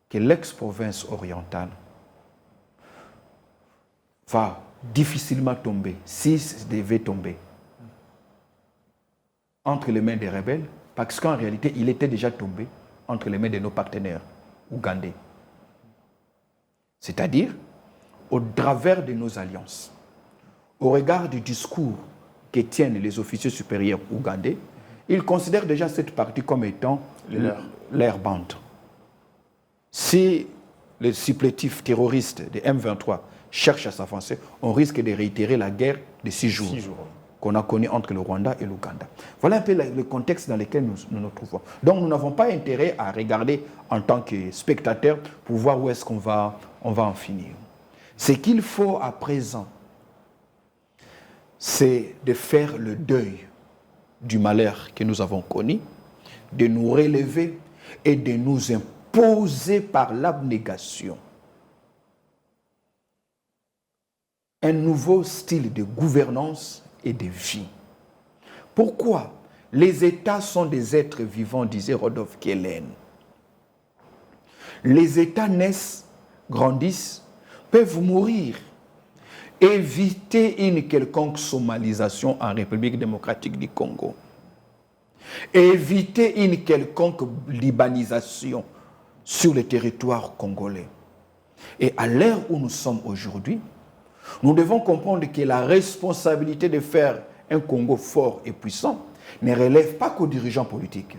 que l'ex-province orientale va difficilement tomber, si ça devait tomber, entre les mains des rebelles, parce qu'en réalité, il était déjà tombé entre les mains de nos partenaires ougandais. C'est-à-dire, au travers de nos alliances, au regard du discours que tiennent les officiers supérieurs ougandais, ils considèrent déjà cette partie comme étant leur bande. Si les supplétifs terroristes de M23 cherchent à s'avancer, on risque de réitérer la guerre de 6 jours. Qu'on a connu entre le Rwanda et l'Ouganda. Voilà un peu le contexte dans lequel nous trouvons. Donc nous n'avons pas intérêt à regarder en tant que spectateurs pour voir où est-ce qu'on va en finir. Ce qu'il faut à présent, c'est de faire le deuil du malheur que nous avons connu, de nous relever et de nous imposer par l'abnégation un nouveau style de gouvernance et de vie. Pourquoi? Les États sont des êtres vivants, disait Rodolphe Kellen. Les États naissent, grandissent, peuvent mourir. Éviter une quelconque somalisation en République démocratique du Congo. Éviter une quelconque libanisation sur le territoire congolais. Et à l'heure où nous sommes aujourd'hui, nous devons comprendre que la responsabilité de faire un Congo fort et puissant ne relève pas qu'aux dirigeants politiques,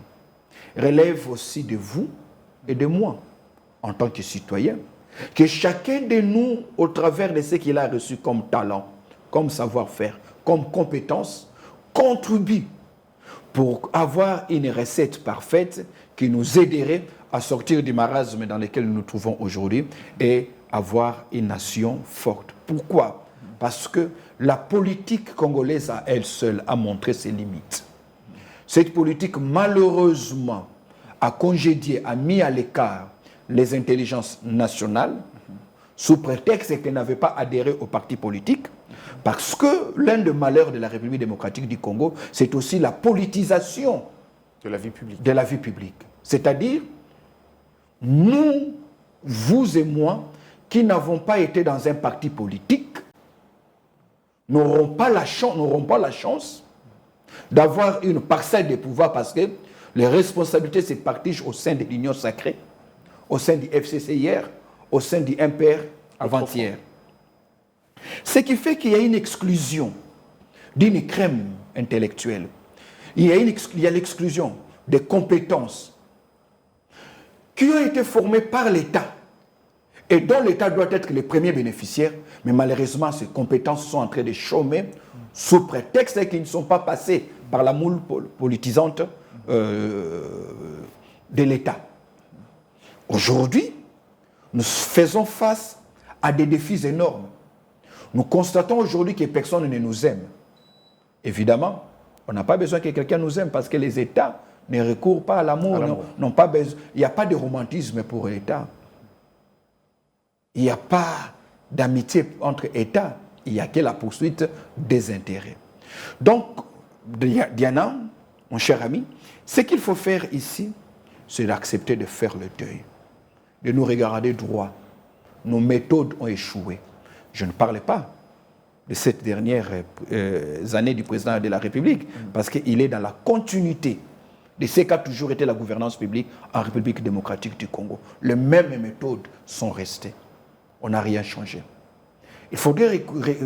relève aussi de vous et de moi, en tant que citoyens, que chacun de nous, au travers de ce qu'il a reçu comme talent, comme savoir-faire, comme compétence, contribue pour avoir une recette parfaite qui nous aiderait à sortir du marasme dans lequel nous nous trouvons aujourd'hui et avoir une nation forte. Pourquoi? Parce que la politique congolaise à elle seule a montré ses limites. Cette politique, malheureusement, a congédié, a mis à l'écart les intelligences nationales sous prétexte qu'elles n'avaient pas adhéré aux partis politiques, parce que l'un des malheurs de la République démocratique du Congo, c'est aussi la politisation de la vie publique. De la vie publique. C'est-à-dire, nous, vous et moi, qui n'avons pas été dans un parti politique, n'auront pas la chance d'avoir une parcelle de pouvoir parce que les responsabilités se partagent au sein de l'Union sacrée, au sein du FCCIR, au sein du MPR avant-hier. Ce qui fait qu'il y a une exclusion d'une crème intellectuelle, Il y a l'exclusion des compétences qui ont été formées par l'État et dont l'État doit être les premiers bénéficiaires, mais malheureusement, ces compétences sont en train de chômer sous prétexte qu'ils ne sont pas passés par la moule politisante de l'État. Aujourd'hui, nous faisons face à des défis énormes. Nous constatons aujourd'hui que personne ne nous aime. Évidemment, on n'a pas besoin que quelqu'un nous aime parce que les États ne recourent pas à l'amour. N'ont pas besoin. Il n'y a pas de romantisme pour l'État. Il n'y a pas d'amitié entre États. Il n'y a que la poursuite des intérêts. Donc, Diana, mon cher ami, ce qu'il faut faire ici, c'est d'accepter de faire le deuil, de nous regarder droit. Nos méthodes ont échoué. Je ne parle pas de cette dernière année du président de la République, parce qu'il est dans la continuité de ce qu'a toujours été la gouvernance publique en République démocratique du Congo. Les mêmes méthodes sont restées. On n'a rien changé. Il faudrait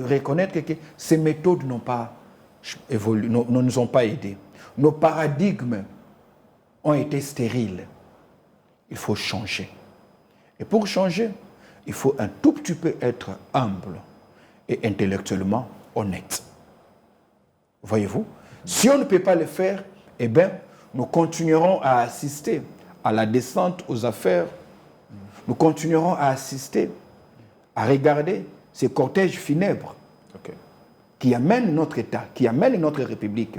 reconnaître que ces méthodes n'ont pas évolué, ne nous ont pas aidés. Nos paradigmes ont été stériles. Il faut changer. Et pour changer, il faut un tout petit peu être humble et intellectuellement honnête. Voyez-vous? Si on ne peut pas le faire, eh bien, nous continuerons à assister à la descente aux affaires. Nous continuerons à assister, à regarder ces cortèges funèbres qui amènent notre État, qui amènent notre République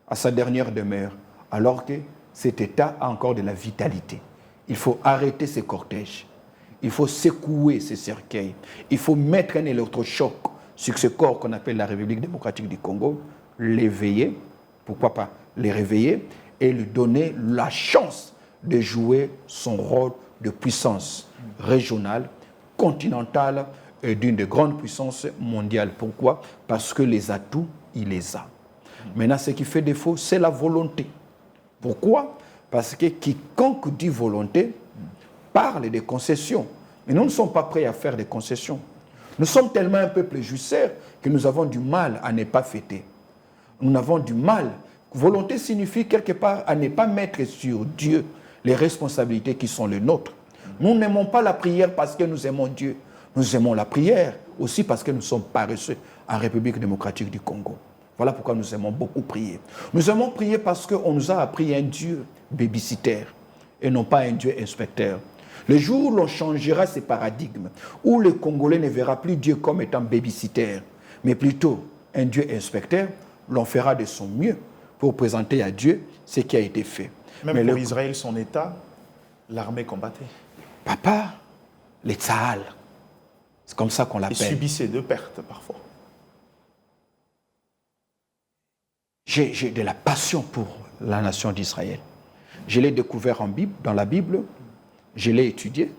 à sa dernière demeure, alors que cet État a encore de la vitalité. Il faut arrêter ces cortèges. Il faut secouer ces cercueils. Il faut mettre un électrochoc sur ce corps qu'on appelle la République démocratique du Congo, l'éveiller, pourquoi pas les réveiller, et lui donner la chance de jouer son rôle de puissance régionale, continentale et d'une des grandes puissances mondiales. Pourquoi? Parce que les atouts, il les a. Maintenant, ce qui fait défaut, c'est la volonté. Pourquoi? Parce que quiconque dit volonté parle des concessions. Mais nous ne sommes pas prêts à faire des concessions. Nous sommes tellement un peuple jussaire que nous avons du mal à ne pas fêter. Nous avons du mal. Volonté signifie quelque part à ne pas mettre sur Dieu les responsabilités qui sont les nôtres. Nous n'aimons pas la prière parce que nous aimons Dieu. Nous aimons la prière aussi parce que nous sommes paresseux en République démocratique du Congo. Voilà pourquoi nous aimons beaucoup prier. Nous aimons prier parce qu'on nous a appris un Dieu babysitter et non pas un Dieu inspecteur. Le jour où l'on changera ces paradigmes, où le Congolais ne verra plus Dieu comme étant babysitter, mais plutôt un Dieu inspecteur, l'on fera de son mieux pour présenter à Dieu ce qui a été fait. Même pour Israël, son État, l'armée combattait. Papa, les Tsahal, c'est comme ça qu'on l'appelle. Et subissait de pertes parfois. J'ai de la passion pour la nation d'Israël. Je l'ai découvert dans la Bible, je l'ai étudié,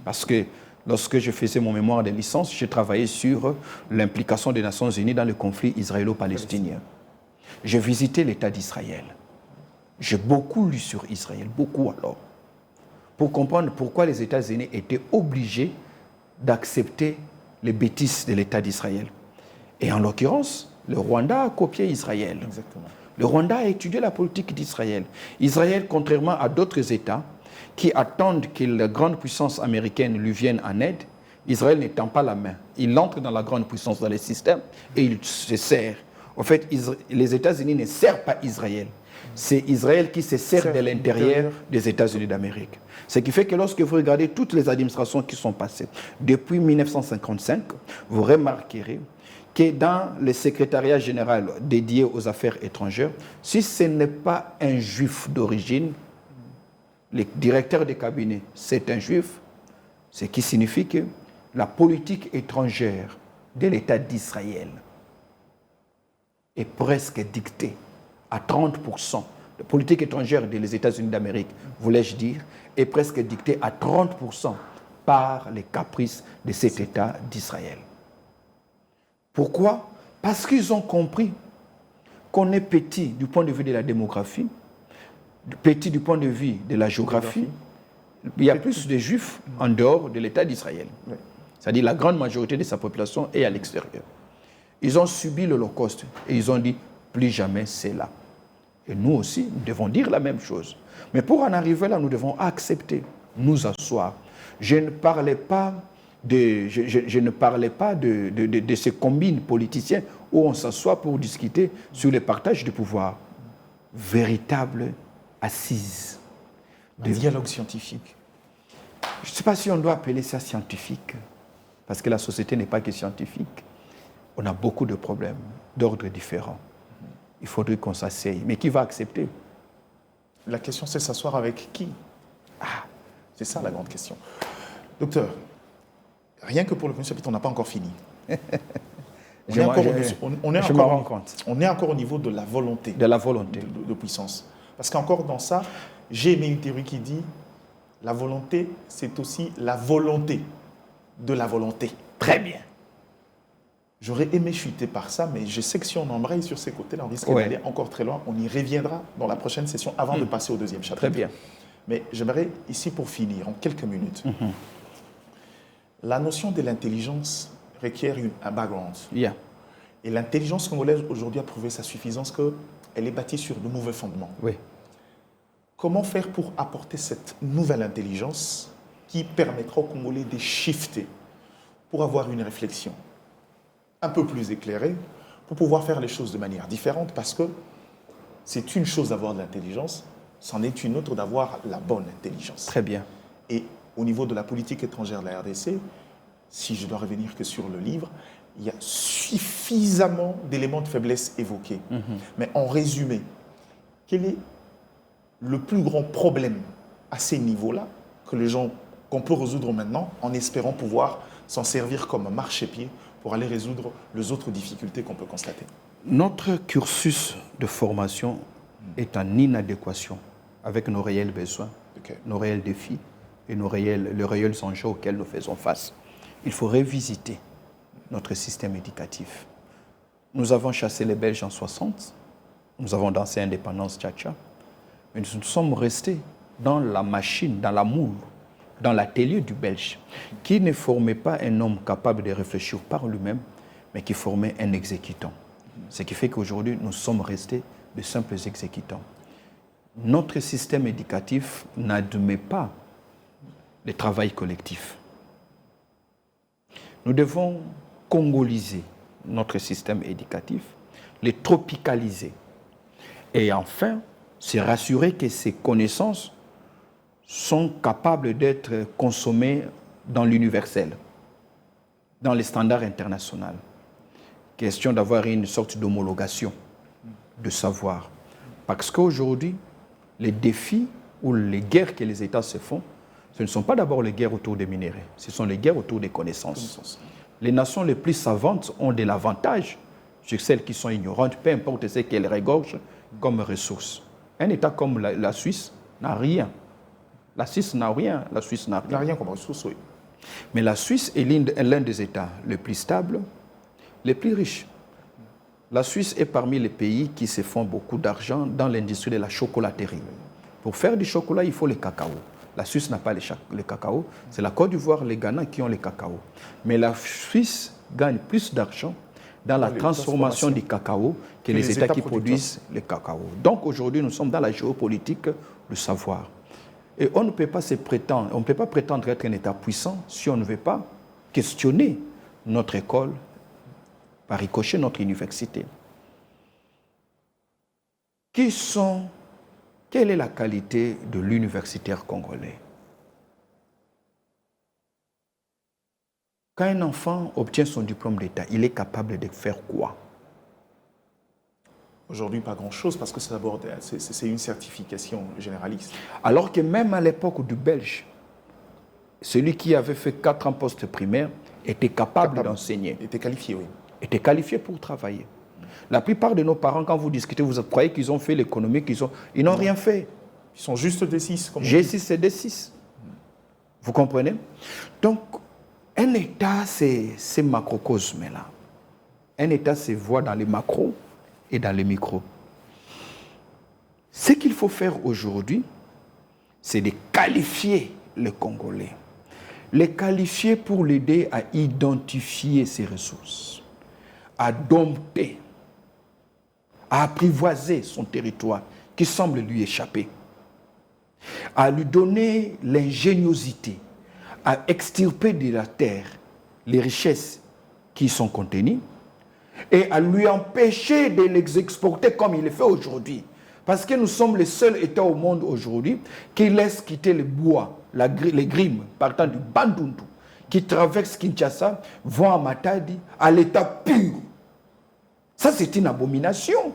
parce que lorsque je faisais mon mémoire de licence, j'ai travaillé sur l'implication des Nations Unies dans le conflit israélo-palestinien. J'ai visité l'État d'Israël. J'ai beaucoup lu sur Israël, beaucoup alors, pour comprendre pourquoi les États-Unis étaient obligés d'accepter les bêtises de l'État d'Israël. Et en l'occurrence, le Rwanda a copié Israël. Exactement. Le Rwanda a étudié la politique d'Israël. Israël, contrairement à d'autres États qui attendent que la grande puissance américaine lui vienne en aide, Israël n'étend pas la main. Il entre dans la grande puissance dans le système et il se sert. En fait, les États-Unis ne servent pas Israël. C'est Israël qui se sert de l'intérieur des États-Unis d'Amérique. Ce qui fait que lorsque vous regardez toutes les administrations qui sont passées depuis 1955, vous remarquerez que dans le secrétariat général dédié aux affaires étrangères, si ce n'est pas un juif d'origine, le directeur des cabinets, c'est un juif, ce qui signifie que la politique étrangère de l'État d'Israël est presque dictée à 30%. La politique étrangère des États-Unis d'Amérique, voulais-je dire, est presque dictée à 30% par les caprices de cet État d'Israël. Pourquoi? Parce qu'ils ont compris qu'on est petit du point de vue de la démographie, petit du point de vue de la géographie. Il y a plus de juifs en dehors de l'État d'Israël. Oui. C'est-à-dire la grande majorité de sa population est à l'extérieur. Ils ont subi l'Holocauste et ils ont dit plus jamais c'est là. Et nous aussi, nous devons dire la même chose. Mais pour en arriver là, nous devons accepter, nous asseoir. Je ne parlais pas de ces combines politiciens où on s'assoit pour discuter sur le partage du pouvoir. Véritable assise. Un dialogue scientifique. Je ne sais pas si on doit appeler ça scientifique, parce que la société n'est pas que scientifique. On a beaucoup de problèmes d'ordre différents. Il faudrait qu'on s'asseye. Mais qui va accepter? La question, c'est s'asseoir avec qui? C'est ça la grande question. Docteur, rien que pour le premier chapitre, on n'a pas encore fini. On est encore au niveau de la volonté. De la volonté. De puissance. Parce qu'encore dans ça, j'ai aimé une théorie qui dit la volonté, c'est aussi la volonté de la volonté. Très bien. J'aurais aimé chuter par ça, mais je sais que si on embraye sur ces côtés-là, on risque d'aller encore très loin. On y reviendra dans la prochaine session avant de passer au deuxième chapitre. Très bien. Mais j'aimerais ici, pour finir, en quelques minutes, la notion de l'intelligence requiert un background. Yeah. Et l'intelligence congolaise aujourd'hui a prouvé sa suffisance qu'elle est bâtie sur de mauvais fondements. Oui. Comment faire pour apporter cette nouvelle intelligence qui permettra aux Congolais de shifter pour avoir une réflexion un peu plus éclairée, pour pouvoir faire les choses de manière différente, parce que c'est une chose d'avoir de l'intelligence, c'en est une autre d'avoir la bonne intelligence. Très bien. Et au niveau de la politique étrangère de la RDC, si je dois revenir que sur le livre, il y a suffisamment d'éléments de faiblesse évoqués. Mais en résumé, quel est le plus grand problème à ces niveaux-là qu'on peut résoudre maintenant en espérant pouvoir s'en servir comme un marchepied pour aller résoudre les autres difficultés qu'on peut constater? Notre cursus de formation est en inadéquation avec nos réels besoins, nos réels défis et les réels enjeux auxquels nous faisons face. Il faut revisiter notre système éducatif. Nous avons chassé les Belges en 60, nous avons dansé indépendance tcha-tcha, mais nous sommes restés dans la machine, dans la moule, dans l'atelier du Belge, qui ne formait pas un homme capable de réfléchir par lui-même, mais qui formait un exécutant. Ce qui fait qu'aujourd'hui, nous sommes restés de simples exécutants. Notre système éducatif n'admet pas le travail collectif. Nous devons congoliser notre système éducatif, le tropicaliser. Et enfin, se rassurer que ces connaissances sont capables d'être consommées dans l'universel, dans les standards internationaux. Question d'avoir une sorte d'homologation de savoir. Parce qu'aujourd'hui, les défis ou les guerres que les États se font, ce ne sont pas d'abord les guerres autour des minéraux, ce sont les guerres autour des connaissances. Les nations les plus savantes ont de l'avantage sur celles qui sont ignorantes, peu importe ce qu'elles regorgent comme ressources. Un État comme la Suisse n'a rien. La Suisse n'a rien, la Suisse n'a rien. Il n'a rien comme ressource, oui. Mais la Suisse est l'un des États les plus stables, les plus riches. La Suisse est parmi les pays qui se font beaucoup d'argent dans l'industrie de la chocolaterie. Pour faire du chocolat, il faut le cacao. La Suisse n'a pas le cacao. C'est la Côte d'Ivoire, les Ghana qui ont le cacao. Mais la Suisse gagne plus d'argent dans la transformation du cacao que les États qui produisent le cacao. Donc aujourd'hui, nous sommes dans la géopolitique du savoir. Et on ne peut pas prétendre être un État puissant si on ne veut pas questionner notre école, par ricochet notre université. Quelle est la qualité de l'universitaire congolais? Quand un enfant obtient son diplôme d'État, il est capable de faire quoi? Aujourd'hui, pas grand-chose, parce que c'est une certification généraliste. Alors que même à l'époque du Belge, celui qui avait fait 4 ans post-primaire était capable d'enseigner. Était qualifié, oui. Était qualifié pour travailler. La plupart de nos parents, quand vous discutez, vous croyez qu'ils ont fait l'économie, ils n'ont rien fait. Ils sont juste D6. G6 et D6. Vous comprenez? Donc, un État, c'est ces macrocosmes-là. Un État se voit dans les macros et dans les micros. Ce qu'il faut faire aujourd'hui, c'est de qualifier le Congolais. Les qualifier pour l'aider à identifier ses ressources, à dompter, à apprivoiser son territoire qui semble lui échapper, à lui donner l'ingéniosité, à extirper de la terre les richesses qui y sont contenues et à lui empêcher de les exporter comme il le fait aujourd'hui. Parce que nous sommes les seuls États au monde aujourd'hui qui laissent quitter le bois, les grimes partant du Bandundu, qui traversent Kinshasa, vont à Matadi, à l'état pur. Ça, c'est une abomination.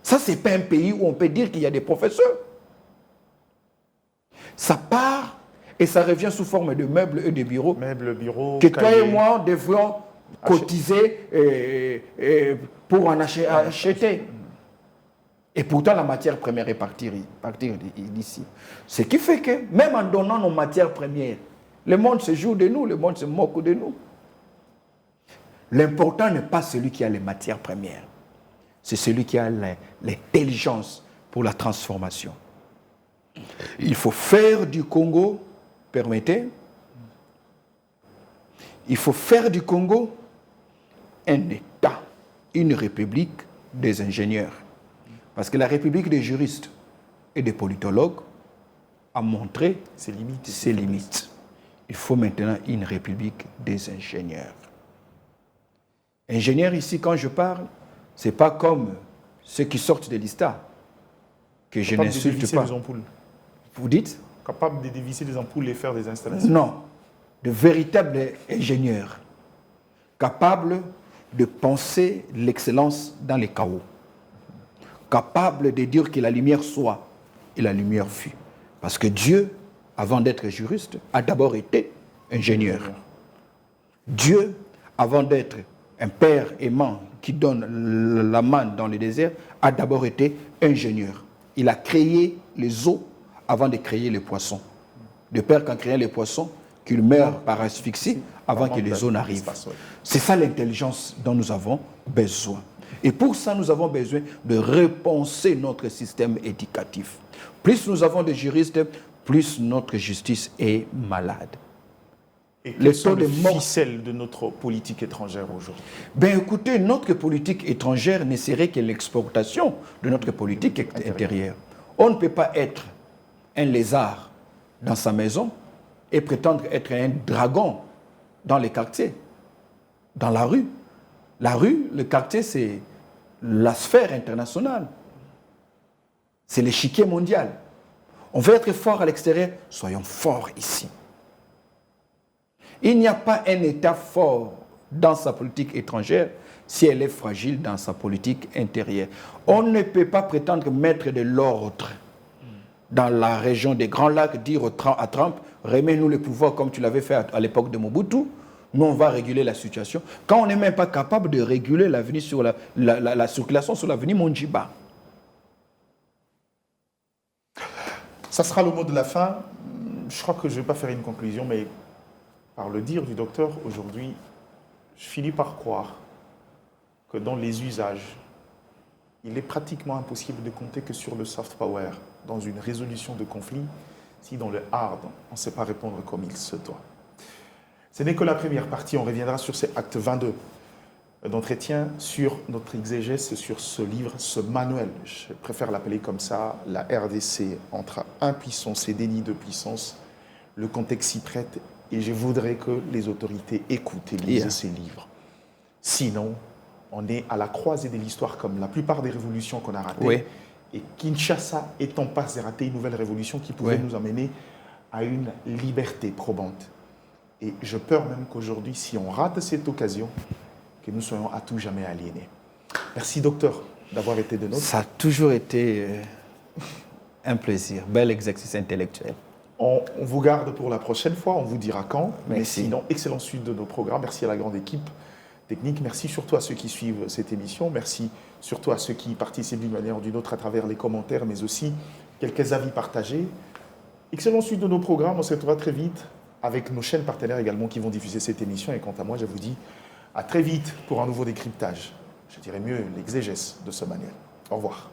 Ça, ce n'est pas un pays où on peut dire qu'il y a des professeurs. Ça part et ça revient sous forme de meubles et de bureaux. Meubles, bureaux, que toi et moi devrions cotiser pour en acheter. Et pourtant, la matière première est partir d'ici. Ce qui fait que, même en donnant nos matières premières, le monde se joue de nous, le monde se moque de nous. L'important n'est pas celui qui a les matières premières. C'est celui qui a l'intelligence pour la transformation. Il faut faire du Congo, permettez, il faut faire du Congo un État, une république des ingénieurs. Parce que la république des juristes et des politologues a montré ses limites. Il faut maintenant une république des ingénieurs. Ingénieurs ici, quand je parle, ce n'est pas comme ceux qui sortent de l'ISTA, que je n'insulte pas. Les ampoules. Vous dites? Capable de dévisser des ampoules et faire des installations. Non, de véritables ingénieurs, capables de penser l'excellence dans les chaos, capables de dire que la lumière soit et la lumière fut. Parce que Dieu, avant d'être juriste, a d'abord été ingénieur. Dieu, avant d'être un père aimant qui donne la manne dans le désert, a d'abord été ingénieur. Il a créé les eaux avant de créer les poissons. De peur qu'en créant les poissons, qu'ils meurent par asphyxie avant que les eaux n'arrivent. C'est ça l'intelligence dont nous avons besoin. Et pour ça, nous avons besoin de repenser notre système éducatif. Plus nous avons de juristes, plus notre justice est malade. Et quelles sont les ficelles de notre politique étrangère aujourd'hui? Ben écoutez, notre politique étrangère ne serait que l'exportation de notre politique intérieure. On ne peut pas être un lézard dans sa maison et prétendre être un dragon dans les quartiers, dans la rue. La rue, le quartier, c'est la sphère internationale. C'est l'échiquier mondial. On veut être fort à l'extérieur, soyons forts ici. Il n'y a pas un État fort dans sa politique étrangère si elle est fragile dans sa politique intérieure. On ne peut pas prétendre mettre de l'ordre dans la région des Grands Lacs, dire à Trump, remets-nous le pouvoir comme tu l'avais fait à l'époque de Mobutu, nous on va réguler la situation. Quand on n'est même pas capable de réguler l'avenir sur la circulation sur l'avenue Monjiba. Ça sera le mot de la fin. Je crois que je ne vais pas faire une conclusion, mais par le dire du docteur, aujourd'hui, je finis par croire que dans les usages, il est pratiquement impossible de compter que sur le soft power dans une résolution de conflit si dans le hard, on ne sait pas répondre comme il se doit. Ce n'est que la première partie, on reviendra sur ces actes 22 d'entretien, sur notre exégèse, sur ce livre, ce manuel, je préfère l'appeler comme ça, la RDC entre impuissance et déni de puissance, le contexte s'y prête et je voudrais que les autorités écoutent et lisent ces livres. Sinon, on est à la croisée de l'histoire comme la plupart des révolutions qu'on a ratées. Oui. Et Kinshasa est en passe de rater une nouvelle révolution qui pouvait nous amener à une liberté probante. Et je peur même qu'aujourd'hui, si on rate cette occasion, que nous soyons à tout jamais aliénés. Merci docteur d'avoir été de nôtres. Ça a toujours été un plaisir, bel exercice intellectuel. On vous garde pour la prochaine fois, on vous dira quand. Merci. Mais sinon, excellente suite de nos programmes. Merci à la grande équipe technique. Merci surtout à ceux qui suivent cette émission. Merci surtout à ceux qui participent d'une manière ou d'une autre à travers les commentaires, mais aussi quelques avis partagés. Excellente suite de nos programmes. On se retrouvera très vite avec nos chaînes partenaires également qui vont diffuser cette émission. Et quant à moi, je vous dis à très vite pour un nouveau décryptage. Je dirais mieux l'exégèse de ce manuel. Au revoir.